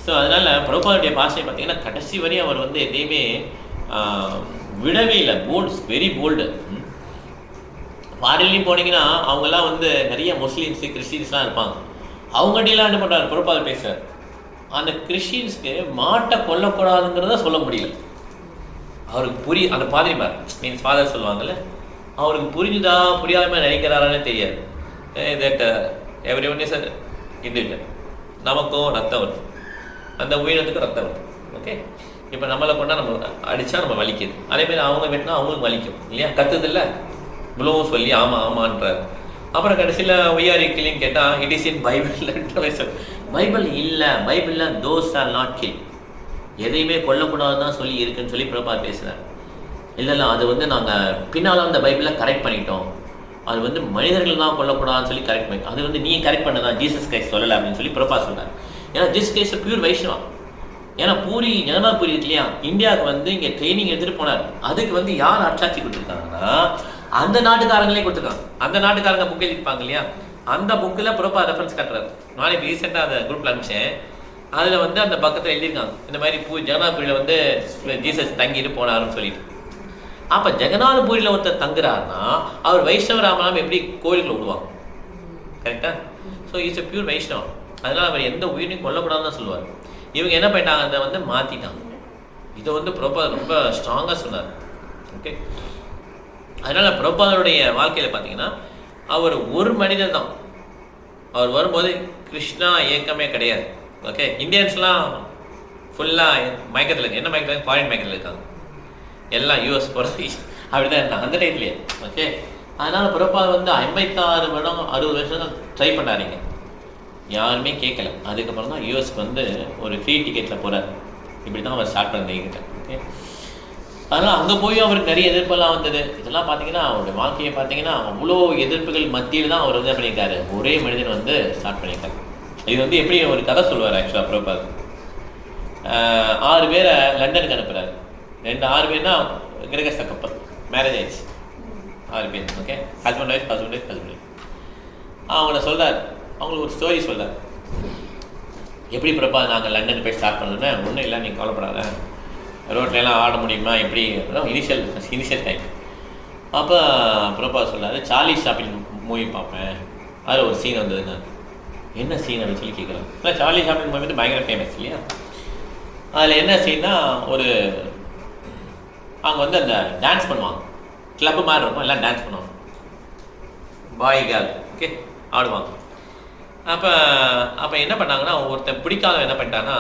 A: ஸோ அதனால் பிரபுபாதுடைய பாஷையை பார்த்தீங்கன்னா கடைசி வரையும் அவர் வந்து எதையுமே விடவே இல்லை. Very bolt. ஃபாரின்லேயும் போனீங்கன்னா அவங்கெல்லாம் வந்து நிறைய முஸ்லீம்ஸு கிறிஸ்டின்ஸ்லாம் இருப்பாங்க. அவங்ககிட்டலாம் என்ன பண்ணுறாரு பொறுப்பாக பேசுகிறார். அந்த கிறிஸ்டின்ஸ்க்கு மாட்டை கொல்லக்கூடாதுங்கிறத சொல்ல முடியல. அவருக்கு அந்த பாதிரிமார் மீன்ஸ் ஃபாதர் சொல்லுவாங்கள்ல, அவருக்கு புரிஞ்சுதா புரியாமல் நினைக்கிறாரானே தெரியாது. தட் எவ்ரி ஒன் இஸ் இது இல்லை, நமக்கும் ரத்தம் வருது, அந்த உயிரினத்துக்கும் ரத்தம் வருது. ஓகே, இப்போ நம்மளை கொண்டா நம்ம அடித்தா நம்ம வலிக்குது, அதேமாதிரி அவங்க வெட்டினா அவங்களுக்கு வலிக்கும் இல்லையா, கத்துது இல்லை இவ்வளவும் சொல்லி ஆமாம் ஆமான்றார். அப்புறம் கடைசியில் ஒய்யாரிக்கிலையும் கேட்டால் it is in Bible. Bible இல்லை, பைபிளில் தோஸ் ஆர் நாட் கில், எதையுமே கொல்லக்கூடாதுன்னு தான் சொல்லி இருக்குன்னு சொல்லி பிரபா பேசுகிறார். இல்லை அது வந்து நாங்கள் பின்னால் அந்த பைபிளில் கரெக்ட் பண்ணிட்டோம், அது வந்து மனிதர்கள் தான் கொல்லக்கூடாதுன்னு சொல்லி கரெக்ட் பண்ணி, அது வந்து நீங்கள் கரெக்ட் பண்ணதான் ஜீசஸ் கிரைஸ்ட் சொல்லலை அப்படின்னு சொல்லி பிரபா சொன்னார். ஏன்னா ஜீசஸ் கிரைஸ்ட் பியூர் வைஷ்ணவா. ஏன்னா பூரி ஜெகநாத் பூரி இருக்கு இல்லையா, இந்தியாவுக்கு வந்து இங்கே ட்ரைனிங் எடுத்துகிட்டு போனார். அதுக்கு வந்து யார் அச்சாட்சி கொடுத்துருக்காங்கன்னா அந்த நாட்டுக்காரங்களே கொடுத்துருக்காங்க. அந்த நாட்டுக்காரங்க புக் எழுதிப்பாங்க இல்லையா, அந்த புக்கில் பிரபா ரெஃபரன்ஸ் காட்டுறாரு. நாளைக்கு ரீசெண்டாக அந்த குரூப்பில் அனுப்பிச்சேன். அதில் வந்து அந்த பக்கத்தில் எழுதியிருக்காங்க இந்த மாதிரி ஜெகநாத்பூரியில் வந்து ஜீசஸ் தங்கிட்டு போனாருன்னு சொல்லிட்டு. அப்போ ஜெகநாதபுரியில் ஒருத்தர் தங்குறாருன்னா அவர் வைஷ்ணவராமலாம் எப்படி கோயிலுக்குள்ள விடுவாங்க? கரெக்டா? ஸோ இட்ஸ் எ பியூர் வைஷ்ணவம். அதனால் அவர் எந்த உயிரையும் கொல்லக்கூடாதுன்னு தான் சொல்லுவார். இவங்க என்ன பண்ணிட்டாங்க, அதை வந்து மாற்றிட்டாங்க. இதை வந்து பிரபா ரொம்ப ஸ்ட்ராங்காக சொன்னார். ஓகே, அதனால் பிரபாதருடைய வாழ்க்கையில் பார்த்தீங்கன்னா அவர் ஒரு மனிதர் தான். அவர் வரும்போது கிருஷ்ணா இயக்கமே கிடையாது. ஓகே, இந்தியன்ஸ்லாம் ஃபுல்லாக மயக்கத்தில் இருக்கு. என்ன மயக்கத்தில்? ஃபாரின் மயக்கத்தில் இருக்காங்க. எல்லாம் யூஎஸ் போகிறது அப்படி தான் இருந்தாங்க அந்த டைம்லேயே. ஓகே, அதனால் பிரபாத் வந்து 56 வருடம் 60 வருஷம் ட்ரை பண்ணாருங்க, யாருமே கேட்கல. அதுக்கப்புறம் தான் யூஎஸ்க்கு வந்து ஒரு ஃப்ரீ டிக்கெட்டில் போகிறார். இப்படி தான் அவர் ஸ்டார்ட் பண்ணிக்கிட்ட. ஓகே, அதனால் அங்கே போய் அவருக்கு நிறைய எதிர்ப்பெல்லாம் வந்தது. இதெல்லாம் பார்த்தீங்கன்னா அவருடைய வாழ்க்கையை பார்த்தீங்கன்னா அவ்வளோ எதிர்ப்புகள் மத்தியில் தான் அவர் வந்து என்ன பண்ணியிருக்காரு, ஒரே மனிதன் வந்து ஸ்டார்ட் பண்ணியிருக்காரு. இது வந்து எப்படி ஒரு கதை சொல்லுவார் ஆக்சுவலாக பிரபாத். 6 பேரை லண்டனுக்கு அனுப்புகிறார். 6 பேர்னா கிரகஸ்த கப்பல், மேரேஜ் ஆயிடுச்சு 6 பேர். Okay, husband wife. அவங்கள சொல்கிறார், அவங்களுக்கு ஒரு ஸ்டோரி சொல்கிறார். எப்படி பிரபாத் நாங்கள் லண்டன் போய் ஸ்டார்ட் பண்ணோன்னா, ஒன்றும் இல்லை நீங்கள் கவலைப்படாத, ரோட்லலாம் ஆட முடியுமா எப்படி, இனிஷியல் டைம். அப்போ பிரபாத் சொல்கிறாரு, சார்லி சாப்ளின் மூவி பார்ப்பேன், அதில் ஒரு சீன் வந்ததுங்க. என்ன சீன் அப்படின்னு சொல்லி கேட்குறேன். இல்லை, சார்லி சாப்ளின் மூவி வந்து பயங்கர ஃபேமஸ் இல்லையா. அதில் என்ன சீன்னா, அவங்க வந்து அந்த டான்ஸ் பண்ணுவாங்க, கிளப்பு மாதிரி இருக்கும், எல்லாம் டான்ஸ் பண்ணுவாங்க, பாய் கேர்ள். ஓகே, ஆடுவாங்க. அப்போ என்ன பண்ணாங்கன்னா, ஒருத்தன் பிடிக்காதவன் என்ன பண்ணிட்டான்னா,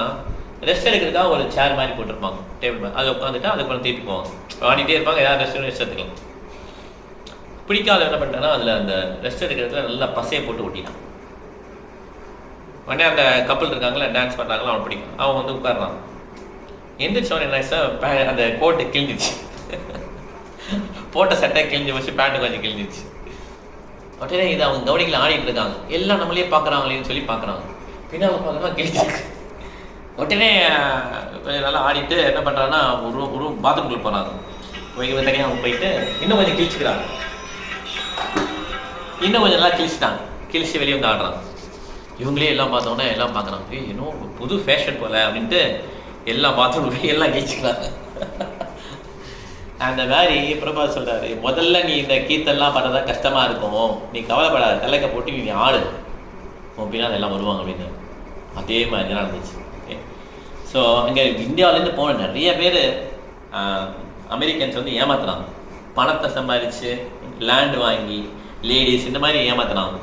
A: ரெஸ்ட் எடுக்கிறதுக்காக ஒரு சேர் மாதிரி போட்டிருப்பாங்க, டேபிள் மாதிரி, அதை உட்காந்துட்டு அதுக்கப்புறம் திருப்பி போவாங்க, ஆடிட்டே இருப்பாங்க, ஏதாவது ரெஸ்ட் எடுத்துக்கலாம். பிடிக்காதவன் என்ன பண்ணிட்டான்னா, அதில் அந்த ரெஸ்ட் எடுக்கிறதுல நல்லா பசையை போட்டு ஒட்டினான். உடனே அந்த கப்பல் இருக்காங்களா, டான்ஸ் பண்ணுறாங்களா, அவன் பிடிக்கும். அவன் வந்து உட்காடுறான். எந்திரிச்சவன் என்ன சார், அந்த கோட்டை கிழிஞ்சிச்சு, போட்ட சட்டை கிழிஞ்சு வச்சு, பேண்ட்டு கொஞ்சம் கிழிஞ்சிச்சு. உடனே இது அவங்க கவனிக்கல, ஆடிட்டு இருக்காங்க, எல்லாம் நம்மளே பார்க்குறாங்களேன்னு சொல்லி பார்க்குறாங்க. பின்னால் பார்க்குறா கிழிஞ்சிருக்கு. உடனே கொஞ்சம் நல்லா ஆடிட்டு என்ன பண்ணுறாங்கன்னா, ஒரு பாத்ரூம்குள்ளே போனாங்க. தனியாக அவங்க போயிட்டு இன்னும் கொஞ்சம் கிழிச்சிக்கிறாங்க, இன்னும் கொஞ்சம் நல்லா கிழிச்சிட்டாங்க. கிழிச்சு வெளியே வந்து ஆடுறாங்க. இவங்களே எல்லாம் பார்த்தோன்னே எல்லாம் பார்க்குறாங்க, இன்னும் புது ஃபேஷன் போல அப்படின்ட்டு எல்லாம் பாத்ரூம் எல்லாம் கிழிச்சிக்கிறாங்க. அந்த மாதிரி பிரபாத் சொல்கிறாரு, முதல்ல நீ இந்த கீர்த்தெல்லாம் பண்ணுறதா கஷ்டமாக இருக்கும், நீ கவலைப்படாத, தலைக்க போட்டு நீ ஆடு, உன் பின்னால் எல்லாம் வருவாங்க அப்படின்னு. அதே மாதிரி தான் இருந்துச்சு. ஓகே, ஸோ இங்கே இந்தியாவிலேருந்து போன நிறைய பேர் அமெரிக்கன்ஸ் வந்து ஏமாத்துறாங்க. பணத்தை சம்பாதிச்சு லேண்டு வாங்கி லேடிஸ் இந்த மாதிரி ஏமாத்துறாங்க.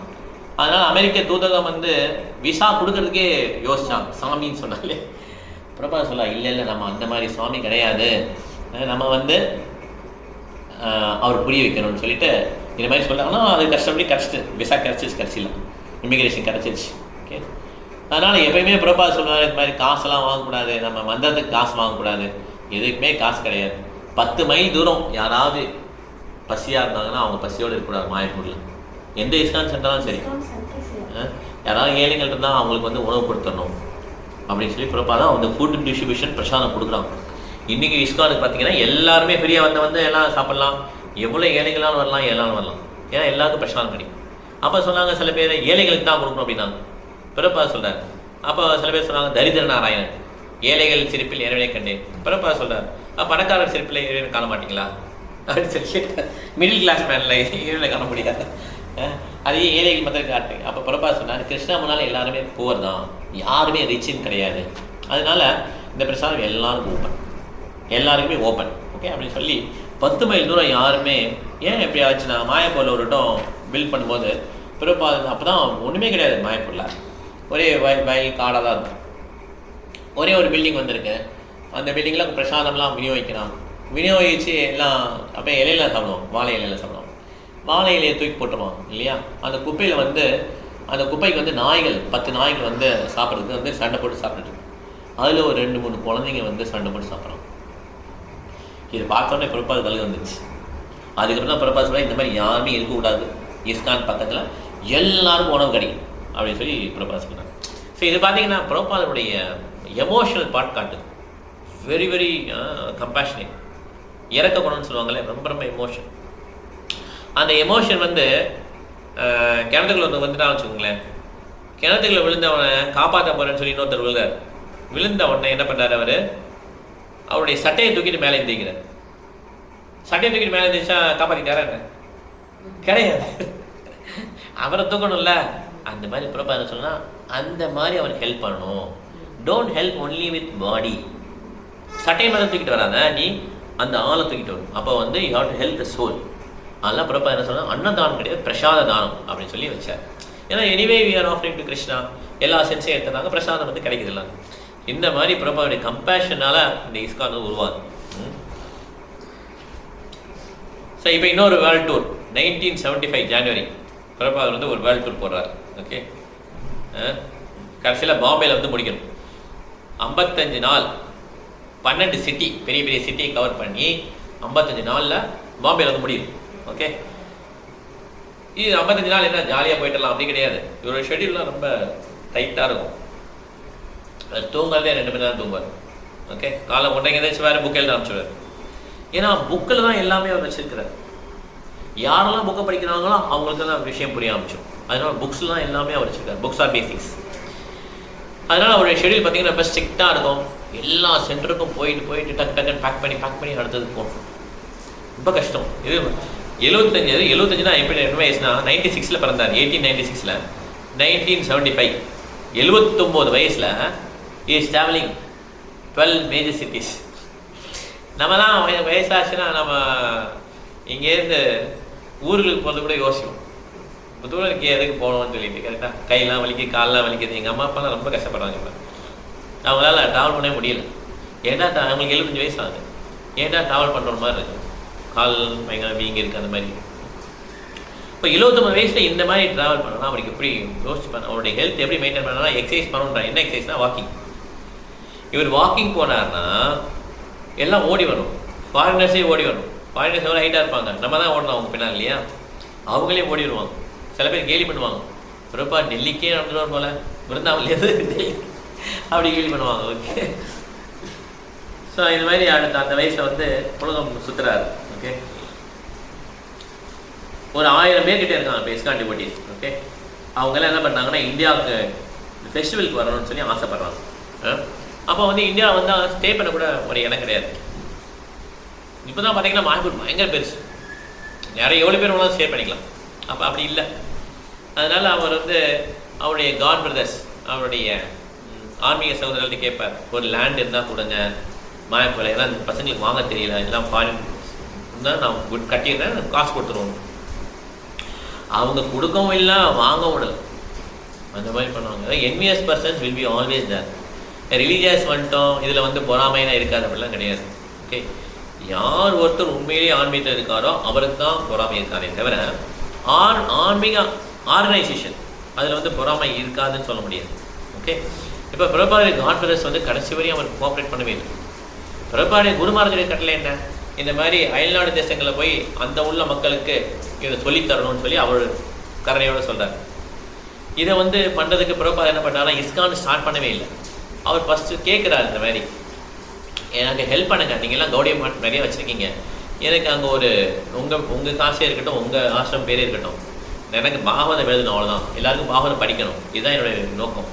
A: அதனால் அமெரிக்க தூதகம் வந்து விசா கொடுக்கறதுக்கே யோசிச்சாங்க. சாமின்னு சொன்னாலே பிரபாத் சொல்ல, இல்லை நம்ம அந்த மாதிரி சுவாமி கிடையாது, நம்ம வந்து அவர் புரிய வைக்கணும்னு சொல்லிட்டு இந்த மாதிரி சொல்கிறாங்கன்னா, அது கஷ்டப்படி கிடச்சிட்டு விசா கிடச்சிச்சு, கடைசியில் இமிக்ரேஷன் கிடச்சிருச்சு. ஓகே, அதனால் எப்பயுமே பிரபாத் சொல்லுவார், இது மாதிரி காசெல்லாம் வாங்கக்கூடாது, நம்ம மந்திரத்துக்கு காசு வாங்கக்கூடாது, எதுக்குமே காசு கிடையாது. 10 மைல் தூரம் யாராவது பசியாக இருந்தாங்கன்னா அவங்க பசியோடு இருக்கக்கூடாது. மாயப்பூரில் எந்த இஸ்கான் சென்டராலும் சரி, யாராவது ஏழைகள் இருந்தால் அவங்களுக்கு வந்து உணவு கொடுத்துடணும் அப்படின்னு சொல்லி பிரபா தான் வந்து ஃபுட் டிஸ்ட்ரிபியூஷன் பிரசாதம் கொடுக்குறாங்க. இன்றைக்கி இஸ்கானுக்கு பார்த்தீங்கன்னா எல்லாருமே ஃப்ரீயாக வந்து எல்லாம் சாப்பிட்லாம், எவ்வளோ ஏழைகளாலும் வரலாம், எல்லாரும் வரலாம், ஏன்னா எல்லாருக்கும் பிரசாதம் கிடைக்கும். அப்போ சொன்னாங்க சில பேர் ஏழைகளுக்கு தான் கொடுக்கணும் அப்படின்னாங்க. பிரபா சொல்கிறார். அப்போ சில பேர் சொன்னாங்க தரித்திர நாராயணன், ஏழைகள் சிரிப்பில் இறைவனை கண்டேன். பிரபா சொல்கிறார், பணக்காரர் சிரிப்பில் இறைவனை காண மாட்டீங்களா அப்படின்னு சொல்லி மிடில் கிளாஸ் மேனில் ஏழை காண முடியாது, அதே ஏழைகள் மத்தியில் காட்டு. அப்போ பிரபா சொன்னார், கிருஷ்ணா முன்னால் எல்லாருமே புவர் தான், யாருமே ரிச்சுன்னு கிடையாது, அதனால இந்த பிரசாதம் எல்லாருக்கும் ஓப்பன், எல்லாருக்குமே ஓப்பன், ஓகே அப்படின்னு சொல்லி 10 மைல் தூரம் யாருமே. ஏன் எப்படி ஆச்சுன்னா, மாயப்பூரில் ஒரு இடம் பில்ட் பண்ணும்போது பிரபா அப்போ தான் ஒன்றுமே கிடையாது, மாயப்பூரில் ஒரே வயல் காடாக தான் இருக்கும். ஒரே ஒரு பில்டிங் வந்திருக்கு, அந்த பில்டிங்கில் பிரசாதம்லாம் விநியோகிச்சு எல்லாம் அப்போ இலையில சாப்பிடுவோம், வாழை இலையில சாப்பிடுவோம். வாழை இலையை தூக்கி போட்டுருவோம் இல்லையா, அந்த குப்பையில் வந்து அந்த குப்பைக்கு வந்து நாய்கள் 10 நாய்கள் வந்து சாப்பிட்றதுக்கு வந்து சண்டை போட்டு சாப்பிட்டுட்டு, அதில் ஒரு 2-3 குழந்தைங்க வந்து சண்டை போட்டு சாப்பிட்றோம். இது பார்த்தோன்னே பிரபாத் கலகு வந்துச்சு. அதுக்கப்புறம் தான் பிரபாத் சொல்ல, இந்த மாதிரி யாருமே இருக்கக்கூடாது, இஸ்கான் பக்கத்தில் எல்லாருக்கும் உணவு கிடைக்கும் அப்படின்னு சொல்லி பிரபாத் சொன்னாங்க. ஸோ இது பார்த்தீங்கன்னா பிரபாதனுடைய எமோஷனல் பார்ட் காட்டுது. வெரி வெரி கம்பேஷனேட், இறக்க குணம்னு சொல்லுவாங்களே, ரொம்ப ரொம்ப எமோஷன். அந்த எமோஷன் வந்து கிணத்துக்குள்ள ஒருத்தர் வந்துட்டான்னு வச்சுக்கோங்களேன், கிணத்துக்குள்ள விழுந்தவனை காப்பாற்ற போகிறேன்னு சொல்லி இன்னொருத்தர் விழுந்தார். விழுந்த உடனே என்ன பண்ணுறாரு, அவருடைய சட்டையை தூக்கிட்டு மேலே எழுந்திக்கிறார். சட்டையை தூக்கிட்டு மேலே எழுந்திரிச்சா காப்பாற்றிட்டாரா என்ன? கிடையாது, அவரை தூக்கணும்ல. அந்த மாதிரி பிரபா என்ன சொன்னால், அந்த மாதிரி அவருக்கு ஹெல்ப் பண்ணணும். டோன்ட் ஹெல்ப் ஒன்லி வித் பாடி. சட்டையை மேலே தூக்கிட்டு வராத, நீ அந்த ஆளை தூக்கிட்டு வரும். அப்போ வந்து you have to help the soul. அதெல்லாம் பிரபா என்ன சொன்னால், அன்னதானம் கிடையாது, பிரசாத தானம் அப்படின்னு சொல்லி வச்சார். ஏன்னா anyway we are offering to Krishna, எல்லா சென்ஸையும் எடுத்துறாங்க, பிரசாதம் வந்து கிடைக்குதுல்ல. இந்த மாதிரி பிரபாவுடைய கம்பேஷனால இந்த இஸ்கான் உருவாது. ஸோ இப்போ இன்னொரு வேர்ல்டு டூர் 1975 ஜனவரி பிரபா வந்து ஒரு வேர்ல்டு டூர் போடுறாரு. ஓகே, கடைசியில் பாம்பேயில் வந்து முடிக்கணும். 55 நாள் 12 சிட்டி, பெரிய பெரிய சிட்டியை கவர் பண்ணி 55 நாளில் பாம்பேயில் வந்து முடியும். ஓகே, இது 55 நாள் என்ன ஜாலியாக போயிட்டலாம் அப்படி கிடையாது. இவரோட ஷெட்யூல்லாம் ரொம்ப டைட்டாக இருக்கும். தூங்குறதே 2 மணி நேரம் தூங்குவார். ஓகே, காலை ஒன்றைங்க ஏதாச்சும் வேறு புக் எழுத ஆரம்பிச்சுடுவார். ஏன்னா புக்கில் தான் எல்லாமே அவர் வச்சிருக்கிறார். யாரெல்லாம் புக்கை படிக்கிறாங்களோ அவங்களுக்கு தான் விஷயம் புரிய ஆரம்பிச்சோம். அதனால புக்ஸில் தான் எல்லாமே அவர் வச்சிருக்கார். Books are basics. அதனால் அவருடைய ஷெட்யூல் பார்த்தீங்கன்னா ரொம்ப ஸ்ட்ரிக்டாக இருக்கும். எல்லா சென்டருக்கும் போயிட்டு டக்குன்னு பேக் பண்ணி அடுத்ததுக்கு போகணும். ரொம்ப கஷ்டம். இது 75 தான் எப்படி என்ன வயசுனா 96 பிறந்தார். 1896. 1975 79 வயசில் இஸ் ட்ராவலிங் 12 மேஜர் சிட்டிஸ். நம்ம தான் வயசாச்சுன்னா நம்ம இங்கேருந்து ஊர்களுக்கு போகிறது கூட யோசிக்கும். இப்போ தூரத்துக்கு எதுக்கு போகணும்னு சொல்லிட்டு கரெக்டாக கையெல்லாம் வலிக்குது, காலெலாம் வலிக்குது. எங்கள் அம்மா அப்பாலாம் ரொம்ப கஷ்டப்படுறாங்க. இப்போ அவங்களால ட்ராவல் பண்ணவே முடியல. ஏன்டா அவங்களுக்கு 75 வயசு ஆகுது, ஏன்டா ட்ராவல் பண்ணுற மாதிரி இருக்குது, கால் பயங்கர வீங்க இருக்குது அந்த மாதிரி. இப்போ 79 வயசில் இந்த மாதிரி ட்ராவல் பண்ணணும்னா அவருக்கு எப்படி யோசிச்சு பண்ண, அவருடைய ஹெல்த் எப்படி மெயின்டைன் பண்ணணும்னா எக்ஸசைஸ் பண்ணணுன்றா. என்ன எக்ஸசைஸ்னா வாக்கிங். இவர் வாக்கிங் போனார்னா எல்லாம் ஓடி வரும், ஃபாரினர்ஸே ஓடி வரும். ஃபாரினர்ஸ் எவ்வளோ ஹைட்டாக இருப்பாங்க, நம்ம தான் ஓடணும் அவங்க பின்னால் இல்லையா, அவங்களே ஓடி வருவாங்க. சில பேர் கேலி பண்ணுவாங்க, பிரபா டெல்லிக்கே நடந்துடுவார் போல, விருந்தாவன்லேருந்து அப்படி கேலி பண்ணுவாங்க. ஓகே, ஸோ இந்த மாதிரி அந்த வயசில் வந்து உலகம் சுற்றுறாரு. ஓகே, ஒரு 1000 பேர்கிட்ட இருக்காங்க இப்போ இஸ்கான் டிவோட்டீஸ். ஓகே, அவங்கெல்லாம் என்ன பண்ணாங்கன்னா இந்தியாவுக்கு ஃபெஸ்டிவலுக்கு வரணும்னு சொல்லி ஆசைப்படுறாங்க. அப்போ வந்து இந்தியா வந்தால் ஸ்டே பண்ண கூட ஒரு இடம் கிடையாது. இப்போ தான் பார்த்தீங்கன்னா மாயப்பூர் பயங்கர பெருசு, நிறைய எவ்வளோ பேர் வேணாலும் ஸ்டே பண்ணிக்கலாம். அப்போ அப்படி இல்லை. அதனால் அவர் வந்து அவருடைய காட் பிரதர்ஸ், அவருடைய ஆன்மீக சகோதரர்கள்ட்ட கேட்பார், ஒரு லேண்ட் இருந்தால் கொடுங்க மாயப்பூரில், ஏன்னா இந்த பசங்களுக்கு வாங்க தெரியல, இதெல்லாம் ஃபாரின் இருந்தால் நான் கட்டிடுறேன், காசு கொடுத்துருவோம். அவங்க கொடுக்கவும் இல்லை, வாங்கவும் விடலை, அந்த மாதிரி பண்ணுவாங்க. Envious persons will be always there. Religious வந்துட்டோம், இதில் வந்து பொறாமையாக இருக்காது அப்படிலாம் கிடையாது. ஓகே, யார் ஒருத்தர் உண்மையிலேயே ஆன்மீகத்தில் இருக்காரோ அவருக்கு தான் பொறாமை இருக்காதே தவிர ஆன்மீக ஆர்கனைசேஷன் அதில் வந்து பொறாமை இருக்காதுன்னு சொல்ல முடியாது. ஓகே, இப்போ பிரபாடைய காட் பிரதர்ஸ் வந்து கடைசி வரையும் அவருக்கு கோஆப்ரேட் பண்ணவே இல்லை. பிரபாடைய குருமாரஜுடைய கட்டளை என்ன, இந்த மாதிரி அயல்நாடு தேசங்களில் போய் அந்த உள்ள மக்களுக்கு இதை சொல்லித்தரணும்னு சொல்லி அவர் கருணையோடு சொல்கிறார். இதை வந்து பண்ணுறதுக்கு பிரபா என்ன பண்ணாலும் இஸ்கான் ஸ்டார்ட் பண்ணவே இல்லை. அவர் ஃபஸ்ட்டு கேட்குறாரு, இந்த மாதிரி எனக்கு ஹெல்ப் பண்ணுங்க, நீங்கள்லாம் கௌடிய மாட் நிறைய வச்சுருக்கீங்க, எனக்கு அங்கே ஒரு உங்கள் காசே இருக்கட்டும், உங்கள் ஆசிரம் பேரே இருக்கட்டும், எனக்கு பாகவதம் எழுதணும், அவ்வளோதான், எல்லாருக்கும் பாகவதம் படிக்கணும், இதுதான் என்னுடைய நோக்கம்,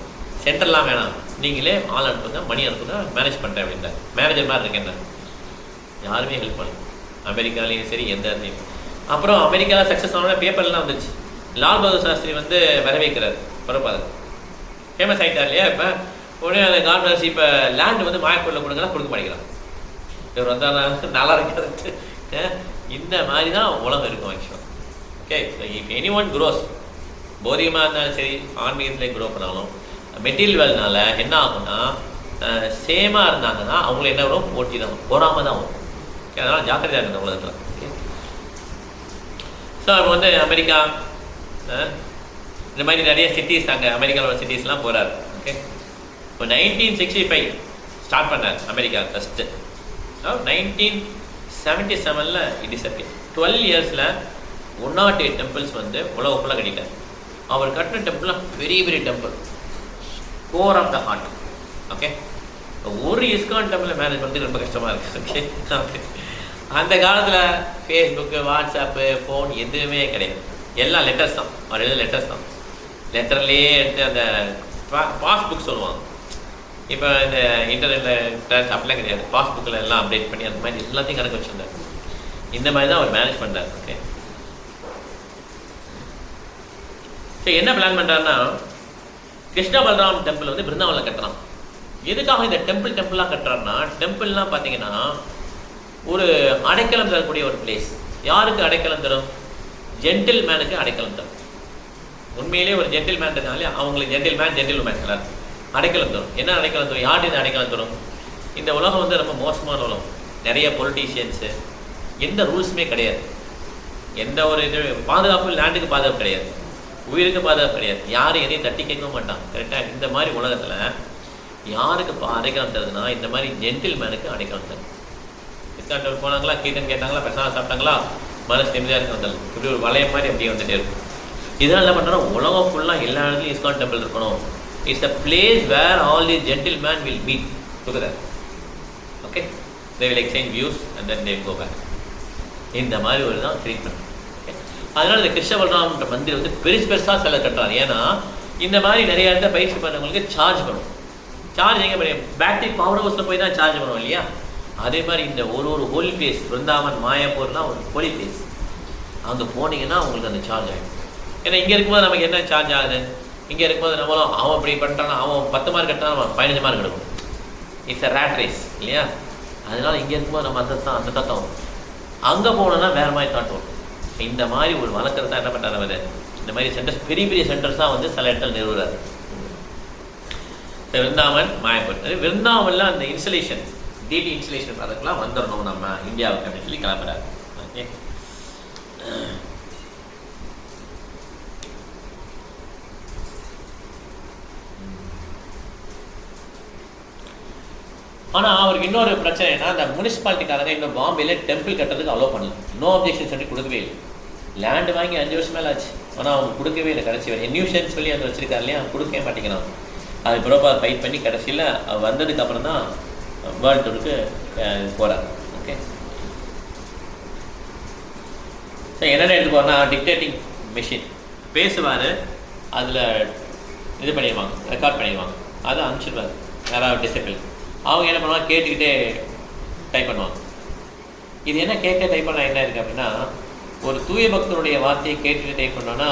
A: சென்டர்லாம் வேணாம், நீங்களே ஆள் அனுப்புங்க, மணி அனுப்புங்க, மேனேஜ் பண்ணுறேன் அப்படின்றார். மேனேஜர் மாதிரி இருக்கேன், யாருமே ஹெல்ப் பண்ணல. அமெரிக்காலையும் சரி எந்த இடத்துலையும். அப்புறம் அமெரிக்காவில் சக்ஸஸ் ஆன பேப்பர்லாம் வந்துச்சு. லால் பகதூர் சாஸ்திரி வந்து வரவேற்கிறார் பிரபாதர், ஃபேமஸ் ஆகிட்டார் இல்லையா. இப்போ உடனே அந்த காட் பிளஸ் இப்போ லேண்டு வந்து மாயப்பூரில் கொடுங்கன்னா கொடுக்க மாட்டேங்கிறான். இவர் வந்தால் நல்லா இருக்காது. இந்த மாதிரி தான் உலகம் இருக்கும் ஆக்சுவலாக. Okay, if any one grows, போதியமாக இருந்தாலும் சரி ஆன்மீகத்துலேயே க்ரோ பண்ணாலும் மெட்டீரியல் வேல்னால என்ன ஆகும்னா சேமாக இருந்தாங்கன்னா அவங்கள என்ன வரும், போட்டி தான் வரும், போராமல் தான் வரும். ஓகே, அதனால் ஜாக்கிரதையாக இருக்குது உலகத்தில். ஓகே, ஸோ அப்போ வந்து அமெரிக்கா இந்த மாதிரி நிறைய சிட்டிஸ் அங்கே அமெரிக்காவோட சிட்டிஸ்லாம் போகிறார். ஓகே, இப்போ 1965 ஸ்டார்ட் பண்ணார் அமெரிக்கா ஃபஸ்ட்டு. 1977 it disappear. 12 இயர்ஸில் 108 டெம்பிள்ஸ் வந்து உலக ஃபுல்லாக கட்டிட்டார். அவர் கட்டின டெம்பிள்லாம் பெரிய பெரிய temple, core of the heart. Okay, ஒரு இஸ்கான் டெம்பிளை மேனேஜ் பண்ணுறதுக்கு ரொம்ப கஷ்டமாக இருக்குது. ஓகே, அந்த காலத்தில் ஃபேஸ்புக்கு, வாட்ஸ்அப்பு, ஃபோன் எதுவுமே கிடையாது. எல்லாம் லெட்டர்ஸ் தான். அவர் எழுத லெட்டர்ஸ் தான். லெட்டர்லேயே எடுத்து அந்த பாஸ்புக் சொல்லுவாங்க. இப்போ இந்த இன்டர்நெட்டில் அப்படிலாம் கிடையாது. பாஸ்புக்கில் எல்லாம் அப்டேட் பண்ணி அந்த மாதிரி எல்லாத்தையும் கணக்கு வச்சுருந்தார். இந்த மாதிரி தான் அவர் மேனேஜ் பண்ணுறார். ஓகே, சரி, என்ன பிளான் பண்ணுறாருன்னா கிருஷ்ண பலராம் டெம்பிள் வந்து பிருந்தாவனில் கட்டுறான். எதுக்காக இந்த டெம்பிளாக கட்டுறாருன்னா, டெம்பிள்லாம் பார்த்தீங்கன்னா ஒரு அடைக்கலம் தரக்கூடிய ஒரு பிளேஸ். யாருக்கு அடைக்கலம் தரும்? ஜென்டில் மேனுக்கு அடைக்கலம் தரும். உண்மையிலே ஒரு ஜென்டில் மேன் இருந்தாலே அவங்களுக்கு ஜென்டில் மேன் எல்லாரும் அடைக்கலம் தரும். என்ன அடைக்கலம் தரும்? யார்கிட்ட அடைக்கலம் தரும்? இந்த உலகம் வந்து ரொம்ப மோசமான உலகம். நிறைய பொலிட்டீஷியன்ஸு, எந்த ரூல்ஸுமே கிடையாது. எந்த ஒரு இது பாதுகாப்பு, லேண்டுக்கு பாதுகாப்பு கிடையாது, உயிருக்கு பாதுகாப்பு கிடையாது, யாரும் எதையும் தட்டி கேட்க மாட்டாங்க. கரெக்டாக இந்த மாதிரி உலகத்தில் யாருக்கு அடைக்கலம் தருதுன்னா இந்த மாதிரி ஜென்டில் மேனுக்கு அடைக்கலம் தரும். இஸ்கான் போனாங்களா, கீதன் கேட்டாங்களா, பிரசாதம் சாப்பிட்டாங்களா, மனசு நிம்மதியாக இருக்கு வந்தாலும் இப்படி ஒரு வளையம் மாதிரி அப்படியே வந்துட்டே இருக்கும். இதனால் என்ன பண்ணுறோம், உலகம் ஃபுல்லாக எல்லா இடத்துலையும் இஸ்கான் டெம்பிள் இருக்கணும். It's a place where all the gentleman will meet together. Okay, they will exchange views and then they go back. இந்த மாதிரி ஒரு தான் ட்ரீட்மெண்ட். ஓகே, அதனால் இந்த கிருஷ்ண பலராமன்ற மந்திர் வந்து பெருசாக சில கட்டுறாரு. ஏன்னா இந்த மாதிரி நிறைய இடத்த பயிற்சி பண்ணவங்களுக்கு சார்ஜ் பண்ணும். சார்ஜ் எங்கே பண்ணி பேட்டரி பவர் ஹவுஸில் போய் தான் சார்ஜ் பண்ணுவோம் இல்லையா. அதே மாதிரி இந்த ஒரு ஹோலி பிளேஸ் பிருந்தாவன் மாயாப்பூர்லாம் ஒரு ஹோலி பிளேஸ். அங்கே போனீங்கன்னா உங்களுக்கு அந்த சார்ஜ் ஆகிடும். ஏன்னா இங்கே இருக்கும்போது நமக்கு என்ன சார்ஜ் ஆகுது? இங்கே இருக்கும்போது நம்மளும் அவன் அப்படி பண்ணிட்டானா, அவன் 10 மார்க் எடுத்தால் நம்ம 15 மார்க் எடுக்கும். இட்ஸ் அ ரேட் ரேஸ் இல்லையா. அதனால இங்கே இருக்கும்போது நம்ம அந்த தத்தம் அங்கே போனோன்னா வேறு மாதிரி தாட் வரும். இந்த மாதிரி ஒரு வழக்கத்தை என்ன பண்ணுறாரு அவர், இந்த மாதிரி சென்டர்ஸ், பெரிய பெரிய சென்டர்ஸ் தான் வந்து சில இடத்துல நிறுவுறாரு. விருந்தாவன், மாயப்பூர். விருந்தாவனில் அந்த இன்ஸ்டலேஷன், டிடி இன்ஸ்டலேஷன் அதுக்கெல்லாம் வந்துடணும் நம்ம இந்தியாவுக்கு அப்படின்னு சொல்லி கிளம்புறாரு. ஓகே, ஆனால் அவருக்கு இன்னொரு பிரச்சனைனா, அந்த முனிசிபாலிட்டிக்காரங்க இன்னும் பாம்பேல டெம்பிள் கட்டுறதுக்கு அலோவ் பண்ணல. நோ அப்ஜெக்ஷன் சொல்லி கொடுக்கவே இல்லை. லேண்டு வாங்கி 5 வருஷம் மேலே ஆச்சு, ஆனால் அவங்க கொடுக்கவே இல்லை. கடைசி வரை நியூஷன் சொல்லி அந்த வச்சிருக்காரு இல்லையா, அவங்க கொடுக்கவே மாட்டேங்கிறான். அது ப்ரோப்பா ஃபைட் பண்ணி கடைசியில் வந்ததுக்கு அப்புறம் தான் வேர்ல்டு டூருக்கு போகிறார். ஓகே, ஸோ என்னென்ன எடுத்து போகிறேன்னா, டிக்டேட்டிங் மிஷின் பேசுவார், அதில் இது பண்ணிடுவாங்க, ரெக்கார்ட் பண்ணிடுவாங்க, அதை அனுப்பிச்சிடுவார் யாராவது டிசிபிள். அவங்க என்ன பண்ணுவாங்க, கேட்டுக்கிட்டே டைப் பண்ணுவாங்க. இது என்ன கேட்க டைப் பண்ணால் என்ன இருக்குது அப்படின்னா, ஒரு தூய பக்தனுடைய வார்த்தையை கேட்டுட்டு டைப் பண்ணோன்னா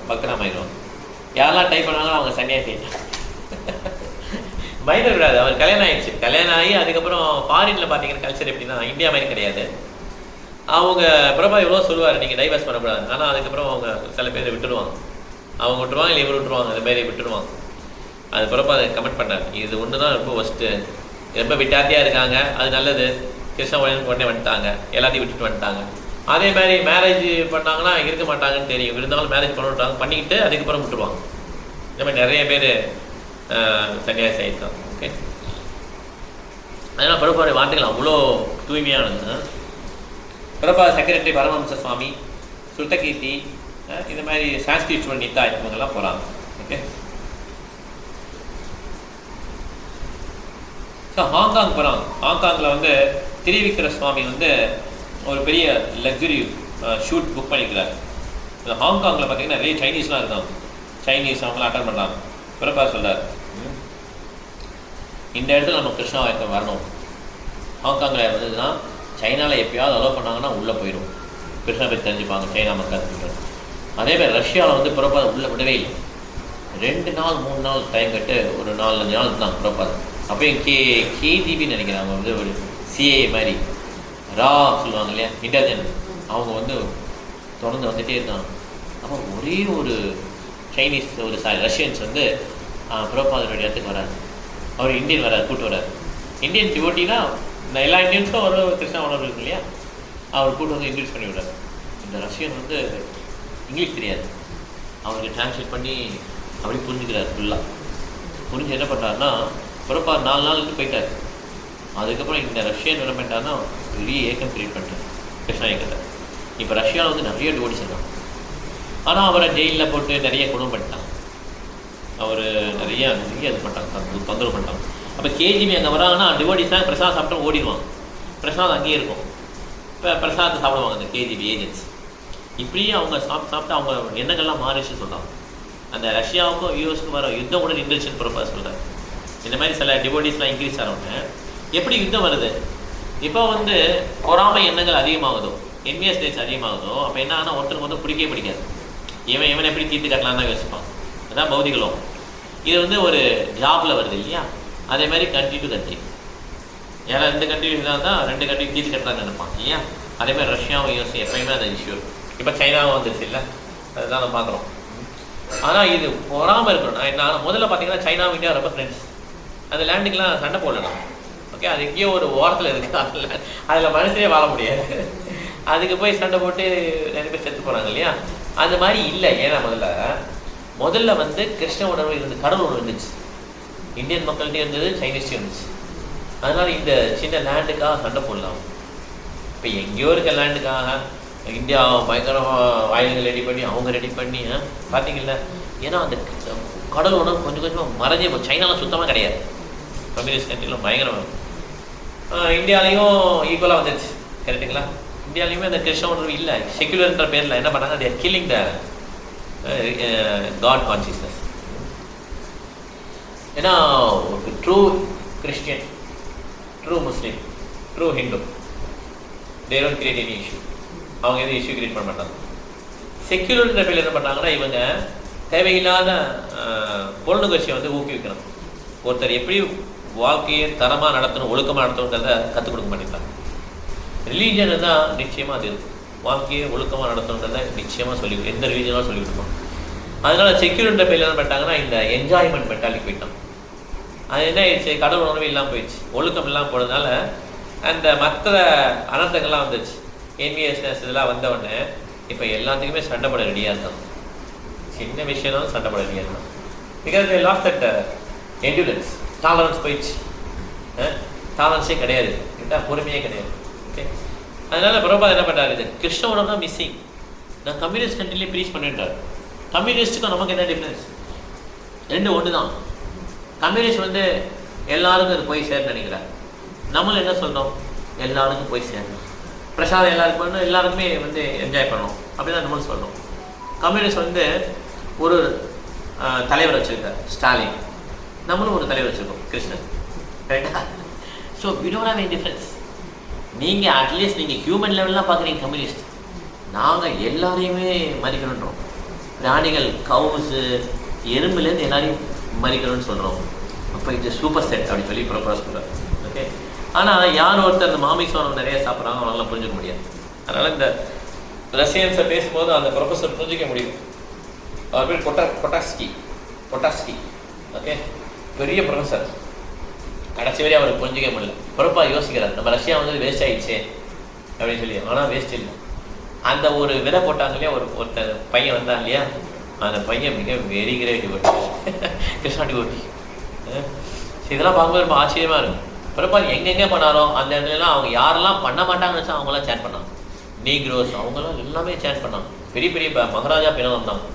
A: பக்தராமாயிடும். யாரெல்லாம் டைப் பண்ணாங்களோ அவங்க சன்னியாசி. மைனர் விடாது. அவர் கல்யாணம் ஆகிடுச்சு. கல்யாணம் ஆகி அதுக்கப்புறம் ஃபாரினில் பார்த்தீங்கன்னா கல்ச்சர் எப்படின்னா இந்தியா மாதிரி கிடையாது. அவங்க பிரபா எவ்வளோ சொல்லுவார், நீங்கள் டைவர்ஸ் பண்ணக்கூடாது. ஆனால் அதுக்கப்புறம் அவங்க சில பேர் விட்டுடுவாங்க. அவங்க விட்டுருவாங்க, இல்லை இவர் விட்டுருவாங்க, அந்த மாதிரி விட்டுடுவாங்க. அது பிரபா அதை கமெண்ட் பண்ணார், இது ஒன்று தான் ரொம்ப ஃபஸ்ட்டு, ரொம்ப விட்டாத்தியாக இருக்காங்க, அது நல்லது. கிருஷ்ண உடனே வந்துட்டாங்க, எல்லாத்தையும் விட்டுட்டு வந்துட்டாங்க. அதே மாதிரி மேரேஜ் பண்ணாங்கன்னா இருக்க மாட்டாங்கன்னு தெரியும், இருந்தாலும் மேரேஜ் பண்ணிவிட்டாங்க, பண்ணிக்கிட்டு அதுக்கப்புறம் விட்டுருவாங்க. இந்த மாதிரி நிறைய பேர் சன்னியாசி ஆகிருக்காங்க. ஓகே, அதனால் பிரபாவுடைய வார்த்தைகள் அவ்வளோ தூய்மையானது. பிரபா செக்ரட்டரி பரமஹம்ச சுவாமி, சுத்தகீர்த்தி, இந்த மாதிரி சான்ஸ்கிரிச்சுவல் நித்தா இவங்கெல்லாம் போகிறாங்க. ஓகே, ஸோ ஹாங்காங் போகிறாங்க. ஹாங்காங்கில் வந்து திரிவிக்ர சுவாமி வந்து ஒரு பெரிய லக்ஸுரி ஷூட் புக் பண்ணிக்கிறார். இந்த ஹாங்காங்கில் பார்த்தீங்கன்னா நிறைய சைனீஸ்லாம் இருக்காங்க. சைனீஸ் அவங்களாம் அட்டன் பண்ணுறாங்க. பிரபா சொல்கிறார், இந்த இடத்துல நம்ம கிருஷ்ணா வரணும். ஹாங்காங்கில் வந்ததுன்னா சைனாவில் எப்பயாவது அலோவ் பண்ணாங்கன்னா உள்ளே போயிடும், கிருஷ்ணனை பற்றி தெரிஞ்சுப்பாங்க சைனா மக்கள். அதே மாதிரி ரஷ்யாவில் வந்து பிரபாத உள்ளே விடவே இல்லை. 2 நாள் 3 நாள் டைம் கட்டு, ஒரு 4-5 நாள் தான் பிரபாதம். அப்போயும் கேஜிபின்னு நினைக்கிறேன், அவங்க வந்து ஒரு சிஏஏ மாதிரி சொல்லுவாங்க இல்லையா, இன்டெலிஜென்ட், அவங்க வந்து தொடர்ந்து வந்துகிட்டே இருக்காங்க. அப்போ ஒரே ஒரு சைனீஸ் ரஷ்யன்ஸ் வந்து பிரபாதனுடைய இடத்துக்கு வராது. அவர் இந்தியன் வராது, கூட்டு வராது. இந்தியன் டிவோட்டினா எல்லா இந்தியன்ஸும் ஒரு கிருஷ்ணா உணர்வு இருக்கு இல்லையா, அவர் கூட்டு வந்து இன்ட்ரடியூஸ் பண்ணி விடார். இந்த ரஷ்யன் வந்து இங்கிலீஷ் தெரியாது, அவருக்கு டிரான்ஸ்லேட் பண்ணி அப்படி புரிஞ்சுக்கிறார். ஃபுல்லாக புரிஞ்சு என்ன பண்ணுறாருன்னா, பிறப்பா 4 நாளுக்கு போயிட்டார். அதுக்கப்புறம் இந்த ரஷ்யன் என்ன பண்ணிட்டாருன்னா பெரிய ஏக்கம் கிரியேட் பண்ணிட்டார், கிருஷ்ணா ஏக்கத்தை. இப்போ ரஷ்யாவில் வந்து நிறைய டிவோட்டிஸ் இருக்காங்க. ஆனால் அவரை ஜெயிலில் போட்டு நிறைய குணம் பண்ணிட்டாங்க, அவர் நிறைய இது பண்ணிட்டாங்க, தொந்தரவு பண்ணிட்டாங்க. அப்போ கேஜிபி அங்கே வராங்கன்னா டிவோட்டிஸ்லாம் பிரசாத் சாப்பிட்டு ஓடிடுவாங்க, பிரசாத் அங்கேயே இருக்கும். இப்போ பிரசாத்தை சாப்பிடுவாங்க அந்த கேஜிபி ஏஜென்ட்ஸ். இப்படியே அவங்க சாப்பிட்டு அவங்க எண்ணங்கள்லாம் மாறிச்சு சொல்கிறாங்க. அந்த ரஷ்யாவுக்கும் யூஎஸ்க்கும் வர யுத்தம் கூட நின்றுச்சுன்னு பிறப்பா சொல்கிறார். இந்த மாதிரி சில டிவோட்டிஸ்லாம் இன்க்ரீஸ் ஆனவங்க எப்படி யுத்தம் வருது, இப்போ வந்து பொறாமை எண்ணங்கள் அதிகமாகுதோ, என்விஎஸ் ரேட்ஸ் அதிகமாகுதோ, அப்போ என்ன ஆனால் ஒருத்தருக்கு வந்து பிடிக்காது. இவன் எப்படி தீர்த்து கட்டலாம் தான் யோசிப்பான். அதான் பௌதிகளும். இது வந்து ஒரு ஜாபில் வருது இல்லையா, அதே மாதிரி கண்ட்ரி டு கண்ட்ரி, யாராவது 2 கண்ட்ரி இருந்தால் தான் 2 கண்ட்ரி தீர்த்து கட்டலான்னு நினைப்பான் இல்லையா. அதே மாதிரி ரஷ்யாவும் யூஎஸ் எப்பயுமே அந்த இஷ்யூ. இப்போ சைனாவும் வந்துருச்சு இல்லை, அதுதான் நம்ம பார்க்குறோம். ஆனால் இது பொறாமல் இருக்கணும். நான் முதல்ல பார்த்தீங்கன்னா சைனாவும் இந்தியா ரொம்ப ஃப்ரெண்ட்ஸ். அந்த லேண்டுக்கெலாம் சண்டை போடலாம், ஓகே, அது எங்கேயோ ஒரு ஓரத்தில் இருக்குது, அதில் மனுஷனே வாழ முடியாது. அதுக்கு போய் சண்டை போட்டு நிறைய பேர் செத்து போகிறாங்க இல்லையா. அந்த மாதிரி இல்லை. ஏன்னா முதல்ல வந்து கிருஷ்ண உணர்வு இருந்தது, கடவுள் உணர்வு இருந்துச்சு, இந்தியன் மக்கள்கிட்டே இருந்தது, சைனீஸ்டே இருந்துச்சு. அதனால இந்த சின்ன லேண்டுக்காக சண்டை போடலாம். இப்போ எங்கேயோ இருக்க லேண்டுக்காக இந்தியா பயங்கரமாக ஆயுதங்கள் ரெடி பண்ணி அவங்க ரெடி பண்ணி பார்த்தீங்கல்ல. ஏன்னா அந்த கடல் உணர்வு கொஞ்சம் கொஞ்சமாக மறைஞ்சே போய் சைனாலாம் சுத்தமாக கிடையாது, கம்யூனிஸ்ட் கண்ட்ரிலாம் பயங்கரமாக. இந்தியாலையும் ஈக்குவலாக வந்துடுச்சு, கரெக்டுங்களா. இந்தியாலையுமே அந்த கிருஷ்ண உணர்வு இல்லை. செக்யுலர்ன்ற பேரில் என்ன பண்ணாங்க, they are killing the God consciousness. ஏன்னா ஒரு true Christian, true Muslim, true Hindu, they don't create any issue. அவங்க எதுவும் இஷ்யூ கிரியேட் பண்ண மாட்டாங்க. செக்யுலர்ன்ற பேரில் என்ன பண்ணாங்கன்னா, இவங்க தேவையில்லாத பொருளுங்கட்சியை வந்து ஊக்குவிக்கணும். ஒருத்தர் எப்படி வாழ்க்கையை தரமாக நடத்தணும், ஒழுக்கமாக நடத்தணுன்றதை கற்றுக் கொடுக்க மாட்டேங்கிறாங்க. ரிலீஜன் தான் நிச்சயமாக அது வாழ்க்கையை ஒழுக்கமாக நடத்தணுன்றதை நிச்சயமாக எந்த ரிலீஜனாலும் சொல்லி கொடுக்கணும். அதனால் செக்யூரின்ற பேரில் என்ன பண்ணிட்டாங்கன்னா, இந்த என்ஜாய்மெண்ட் மென்டாலிட்டி போயிட்டான். அது என்ன ஆயிடுச்சு, கடவுள் உணர்வு இல்லாமல் போயிடுச்சு, ஒழுக்கம் இல்லாமல் போனதுனால அந்த மற்ற அனர்த்தங்கள்லாம் வந்துச்சு. என்விஎஸ்னஸ் இதெல்லாம் வந்தவுடனே இப்போ எல்லாத்துக்குமே சண்டை போட ரெடியாக இருந்தான். சின்ன விஷயம்னாலும் சண்டை போட ரெடியாக இருந்தான். Because they lost that endurance, tolerance போயிடுச்சு. டாலரன்ஸே கிடையாது, பொறுமையே கிடையாது. ஓகே, அதனால பிரபாத் என்ன பண்ணுறாரு, இது கிருஷ்ண உணர்வு தான் மிஸ்ஸிங். நான் கம்யூனிஸ்ட் கண்ட்ரிலேயே ப்ரீச் பண்ணிட்டார். கம்யூனிஸ்ட்டுக்கும் நமக்கு என்ன டிஃப்ரென்ஸ், 2 ஒன்று தான். கம்யூனிஸ்ட் வந்து எல்லாருக்கும் அது போய் சேரணும்னு நினைக்கிறார். நம்மளும் என்ன சொல்கிறோம், எல்லாருக்கும் போய் சேரணும், பிரசாதம் எல்லாருக்கும் பண்ணணும், எல்லாருக்குமே வந்து என்ஜாய் பண்ணணும், அப்படி தான் நம்மளும் சொல்லணும். கம்யூனிஸ்ட் வந்து ஒரு தலைவர் வச்சுருக்கார் ஸ்டாலின், நம்மளும் ஒரு தலைவர் வச்சுருக்கோம் கிருஷ்ணன், கரெக்டாக. So we don't have any difference. நீங்கள் அட்லீஸ்ட் நீங்கள் ஹியூமன் லெவல்லாம் பார்க்குறீங்க கம்யூனிஸ்ட், நாங்கள் எல்லாரையுமே மதிக்கணுன்றோம். பிராணிகள், கவுஸு, எறும்புலேருந்து எல்லாரையும் மதிக்கணும்னு சொல்கிறோம். அப்போ இது சூப்பர் செட் அப்படி சொல்லி ப்ரொபோஸ் பண்ணுறாரு. ஓகே, ஆனால் யார் ஒருத்தர் அந்த மாமிசம் நிறைய சாப்பிட்றாங்க அவங்களால புரிஞ்சுக்க முடியாது. அதனால் இந்த ரஷ்யன்ஸை பேசும்போது அந்த ப்ரொஃபஸர் புரிஞ்சிக்க முடியும். அவர் பேர் பொட்டாஸ்கி. ஓகே, பெரிய ப்ரொஃபஸர். கடைசி வரையும் அவருக்கு புரிஞ்சிக்க முடியல. பொறுப்பாக யோசிக்கிறார், நம்ம ரஷ்யா வந்து வேஸ்ட் ஆகிடுச்சே அப்படின்னு சொல்லி. ஆனால் வேஸ்ட் இல்லை. அந்த ஒரு விதை போட்டாங்க இல்லையா, ஒருத்தர் பையன் வந்தான் இல்லையா, அந்த பையன் மிக very great devotee, Krishna devotee. இதெல்லாம் பார்க்கும்போது ரொம்ப ஆச்சரியமாக இருக்கும். பொறுப்பாக எங்கெங்கே பண்ணாரோ அந்த இடத்துலலாம் அவங்க யாரெல்லாம் பண்ண மாட்டாங்கன்னு வச்சா அவங்களாம் சேட் பண்ணாங்க. நீக்ரோஸ் அவங்களாம் எல்லாமே சேட் பண்ணாங்க. பெரிய பெரிய மகாராஜா பின்ன வந்தாங்க.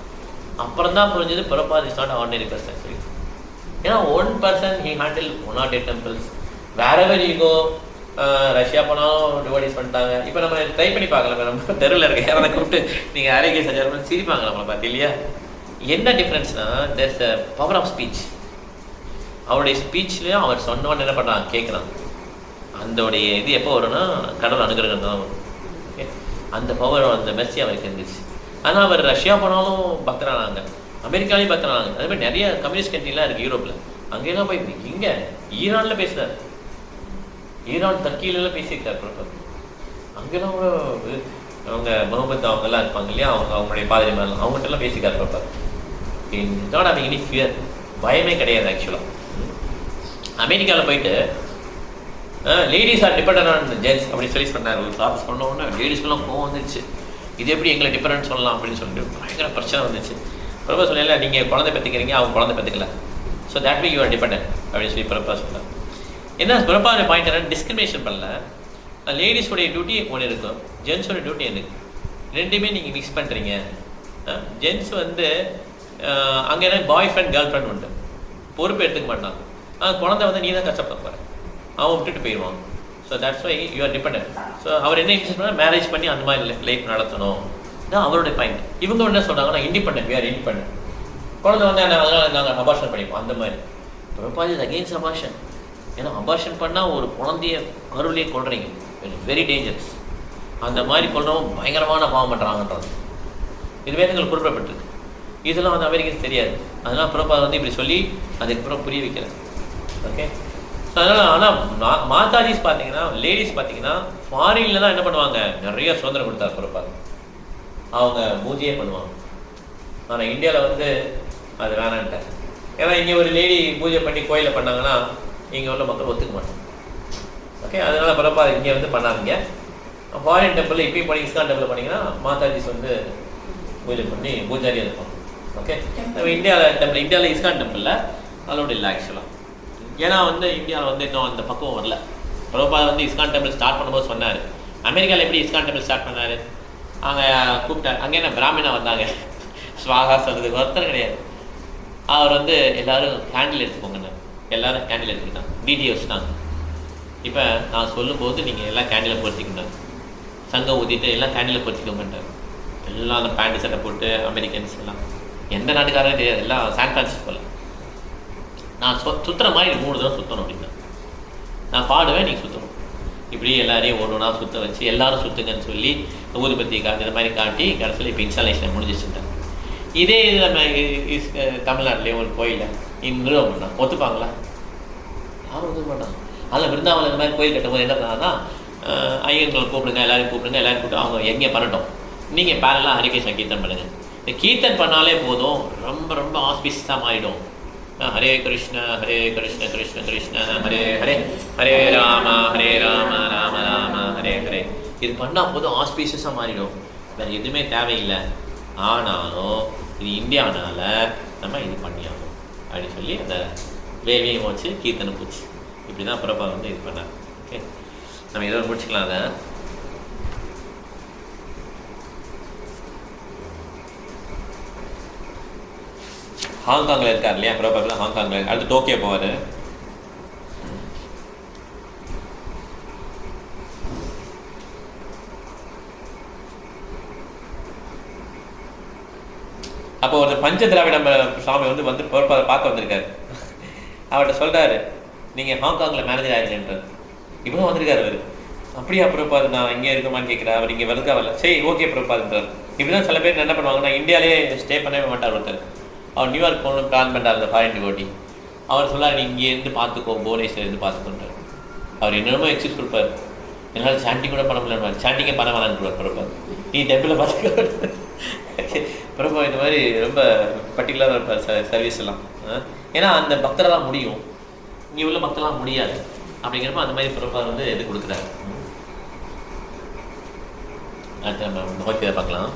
A: அப்புறம் தான் புரிஞ்சது Prabhat is not ordinary person சொல்லி. ஏன்னா 1 person he handled 108 temples. வேறவர் ஈகோ. ரஷ்யா போனாலும் டிவைஸ் பண்ணிட்டாங்க. இப்போ நம்ம ட்ரை பண்ணி பார்க்கலாம். நம்ம தெருவில் இருக்க யாரை கூப்பிட்டு நீங்கள் ஆரோக்கிய சஜாரம் சிரிப்பாங்க நம்மளை பார்த்து இல்லையா. என்ன டிஃப்ரென்ஸ்னா, there's a power of speech. அவருடைய ஸ்பீச்லேயும் அவர் சொன்னவன் என்ன பண்ணுறான் கேட்குறான். அந்தோடைய இது எப்போ வரும்னா கடவுள் அனுகிரகம் தான் வரும். ஓகே, அந்த பவர் அந்த மெர்சி அவருக்கு இருந்துச்சு. ஆனால் அவர் ரஷ்யா போனாலும் பக்தரானாங்க, அமெரிக்காலையும் பக்தரானாங்க. அதே மாதிரி நிறைய கம்யூனிஸ்ட் கண்ட்ரிலாம் இருக்குது யூரோப்பில், அங்கேயெல்லாம் போய் இங்கே ஈரானில் பேசுகிறார், ஈரான் டர்க்கியிலலாம் பேசியிருக்கார் பிரபு. அங்கெல்லாம் கூட அவங்க முகமது அவங்கெல்லாம் இருப்பாங்க இல்லையா, அவங்களுடைய பாதிரி மேலாம் அவங்கள்ட்டெல்லாம் பேசிக்கார் பிரபு. நாட் ஹேவிங் எனி ஃபியர், பயமே கிடையாது. ஆக்சுவலாக அமெரிக்காவில் போயிட்டு ladies R depend on gents அப்படின்னு சொல்லி சொன்னார். ஒரு சாப்பிட்டு சொன்ன உடனே லேடிஸ்க்கெல்லாம் கோவம் வந்துச்சு, இது எப்படி எங்களை டிபெண்ட் சொல்லலாம் அப்படின்னு சொல்லிட்டு பயங்கர பிரச்சனை வந்துச்சு. பிரபா சொல்லல, நீங்கள் குழந்தை பெற்றுக்கிறீங்க, அவங்க குழந்தை பெற்றுக்கல, so that means you are depend அப்படின்னு சொல்லி பிரபா சொன்னார். என்ன பிரபாவோட பாயிண்ட் என்ன, டிஸ்கிரிமினேஷன் பண்ணல. லேடிஸோடைய டியூட்டி ஒன்று இருக்கும், ஜென்ஸோட டியூட்டி எனக்கு, ரெண்டுமே நீங்கள் மிக்ஸ் பண்ணுறீங்க. ஜென்ஸ் வந்து அங்கே என்ன பாய் ஃப்ரெண்ட் கேர்ள் ஃப்ரெண்ட் உண்டு, பொறுப்பு எடுத்துக்க மாட்டான். குழந்தை வந்து நீ தான் கஷ்டப்பட போகிற, அவன் விட்டுட்டு போயிடுவான். So that's why you are depend. So அவர் என்ன இன்ட்ரெஸ்ட் பண்ணால் மேரேஜ் பண்ணி அந்த மாதிரி லைஃப் நடத்தணும் தான் அவருடைய பாயிண்ட். இவங்க என்ன சொல்கிறாங்கன்னா இண்டிபெண்ட், வி ஆர் இண்டிபெண்ட். குழந்தை வந்து அதனால் நாங்கள் அபார்ஷன் பண்ணிப்போம் அந்த மாதிரி. பிரபாஜ் இஸ் அகெயின்ஸ்ட் அபார்ஷன். ஏன்னா அபார்ஷன் பண்ணால் ஒரு குழந்தைய கருவிலே கொள்றீங்க, வெரி டேஞ்சரஸ். அந்த மாதிரி கொள்றவங்க பயங்கரமான பாவம் பண்ணுறாங்கன்றது இது வேதங்கள் குறிப்பிடப்பட்டிருக்கு. இதெல்லாம் வந்து அமெரிக்கன்ஸ் தெரியாது. அதனால் பிரபாத் வந்து இப்படி சொல்லி அதுக்கப்புறம் புரிய வைக்கிறேன். ஓகே, ஸோ அதனால் ஆனால் மாதாஜிஸ் பார்த்தீங்கன்னா, லேடிஸ் பார்த்தீங்கன்னா ஃபாரின்ல தான் என்ன பண்ணுவாங்க, நிறைய சுதந்திரம் கொடுத்தாரு பிரபாத், அவங்க பூஜையே பண்ணுவாங்க. ஆனால் இந்தியாவில் வந்து அது வேணான்ட்டார். ஏன்னா இங்கே ஒரு லேடி பூஜை பண்ணி கோயிலில் பண்ணாங்கன்னா இங்கே உள்ள மக்கள் ஒத்துக்க மாட்டாங்க. ஓகே, அதனால் பிரபாத் இங்கே வந்து பண்ணாதீங்க. ஃபாரின் டெம்பிள் இப்பயும் பண்ணி இஸ்கான் டெம்பிள் பண்ணிங்கன்னா மாதாஜிஸ் வந்து பூஜை பண்ணி பூஜாரியாக இருப்பாங்க. ஓகே, நம்ம இந்தியாவில் இஸ்கான் டெம்பிளில் அலோடு இல்லை ஆக்சுவலாக. ஏன்னா வந்து இந்தியாவில் வந்து இன்னும் அந்த பக்குவம் வரல. பிரபாத் வந்து இஸ்கான் டெம்பிள் ஸ்டார்ட் பண்ணும்போது சொன்னார், அமெரிக்காவில் எப்படி இஸ்கான் டெம்பிள் ஸ்டார்ட் பண்ணார், அங்கே கூப்பிட்டார். அங்கே என்ன பிராமணா வந்தாங்க, ஸ்வாகா சொல்கிறதுக்கு ஒருத்தர் கிடையாது. அவர் வந்து எல்லோரும் கேண்டில் எடுத்துக்கோங்கன்னு, எல்லோரும் கேண்டில் எடுத்துக்கிட்டாங்க, டிடி வச்சுட்டாங்க. இப்போ நான் சொல்லும்போது நீங்கள் எல்லாம் கேண்டிலை பொறுத்திக்கணும், சங்கம் ஊற்றிட்டு எல்லாம் கேண்டிலை பொறுத்திக்கோங்கன்றார். எல்லாம் அந்த பேண்ட் சட்டை போட்டு அமெரிக்கன்ஸ் எல்லாம், எந்த நாட்டுக்காரரும் தெரியாது, எல்லாம் சான் பிரான்சிஸ்கோவில். நான் சுற்றுற மாதிரி 3 தடவை சுற்றணும் அப்படின்னா, நான் பாடுவேன், நீங்கள் சுற்றணும். இப்படி எல்லாரையும் ஒன்றுனா சுற்ற வச்சு எல்லாரும் சுற்றுங்கன்னு சொல்லி ஊதுபத்தி காட்டி இந்த மாதிரி காட்டி கடைசியில் இப்போ இன்ஸ்டாலேஷன் முடிஞ்சிச்சுட்டாங்க. இதே இது நம்ம தமிழ்நாட்டிலே ஒரு கோயிலில் நிறுவனம் பண்ணால் ஒத்துப்பாங்களா? யாரும் ஒத்துக்க மாட்டாங்க. அதில் விருந்தாவனம் இந்த மாதிரி கோயில் கட்டும்போது என்ன பண்ணாங்கன்னா, ஐயங்களை கூப்பிடுங்க, எல்லாரையும் கூப்பிடுங்க, எல்லாரும் கூப்பிட்டு அவங்க எங்கே பண்ணட்டும், நீங்கள் பேரெல்லாம் ஹரிகேஷா கீர்த்தன் பண்ணுங்கள். இந்த கீர்த்தன் பண்ணாலே போதும், ரொம்ப ரொம்ப ஆஸ்பிஷியஸாக மாறிடும். ஹரே கிருஷ்ண கிருஷ்ண கிருஷ்ண ஹரே ஹரே, ஹரே ராம ராம ராம ஹரே ஹரே. இது பண்ணால் போதும் ஆஸ்பீஷியஸாக மாறிடும், வேறு எதுவுமே தேவையில்லை. ஆனாலும் இது இந்தியானால நம்ம இது பண்ணியாகும் அப்படின்னு சொல்லி அந்த வேவியம் வச்சு கீர்த்தனை போச்சு. இப்படி தான் பிரபா வந்து இது பண்ணார். ஓகே, நம்ம இதோட முடிச்சுக்கலாம். அதை ஹாங்காங்கில் இருக்கார் இல்லையா பிரபாவில், ஹாங்காங்கில் அடுத்து டோக்கியோ போவார். அப்போ ஒரு பஞ்ச திராவிட சுவாமி வந்து பிரபாவை பார்க்க வந்திருக்காரு. அவர்கிட்ட சொல்கிறாரு, நீங்கள் ஹாங்காங்கில் மேனேஜர் ஆயிருங்கன்றார். இப்போ தான் வந்திருக்காரு அவர். அப்படியா பிரபாத், நான் இங்கே இருக்கமான்னு கேட்குறேன். அவர் இங்கே வருதா வரல, சரி ஓகே பிரபாத்ன்றார். இப்படி தான் சில பேர் என்ன பண்ணுவாங்கன்னா, இந்தியாவிலே ஸ்டே பண்ணவே மாட்டார் ஒருத்தர். அவர் நியூயார்க் போகணும்னு பிளான் பண்ணுறாரு அந்த ஃபாரின் டிவோட்டி. அவர் சொல்லார், நீ இங்கேருந்து பார்த்துக்கோ, புவனேஸ்வரிலேருந்து பார்த்துக்கோன்றார். அவர் என்னென்னமோ எக்ஸ்கியூஸ் கொடுப்பார். என்னால் சாண்டிங் கூட பண்ண முடியல, சாண்டிங்கே பண்ண வேணான்னு பிரபாத், நீ டெம்பிளில் பார்த்துக்கோ. பிரபா இந்த மாதிரி ரொம்ப பர்டிகுலராக இருப்பார் சர்வீஸ் எல்லாம். ஏன்னா அந்த பக்தரெல்லாம் முடியும், இங்கே உள்ள பக்தரெல்லாம் முடியாது. அப்படிங்கிறப்ப அந்த மாதிரி பிரபா வந்து எது கொடுக்குறாரு. அடுத்து நம்ம நோக்கி பார்க்கலாம்.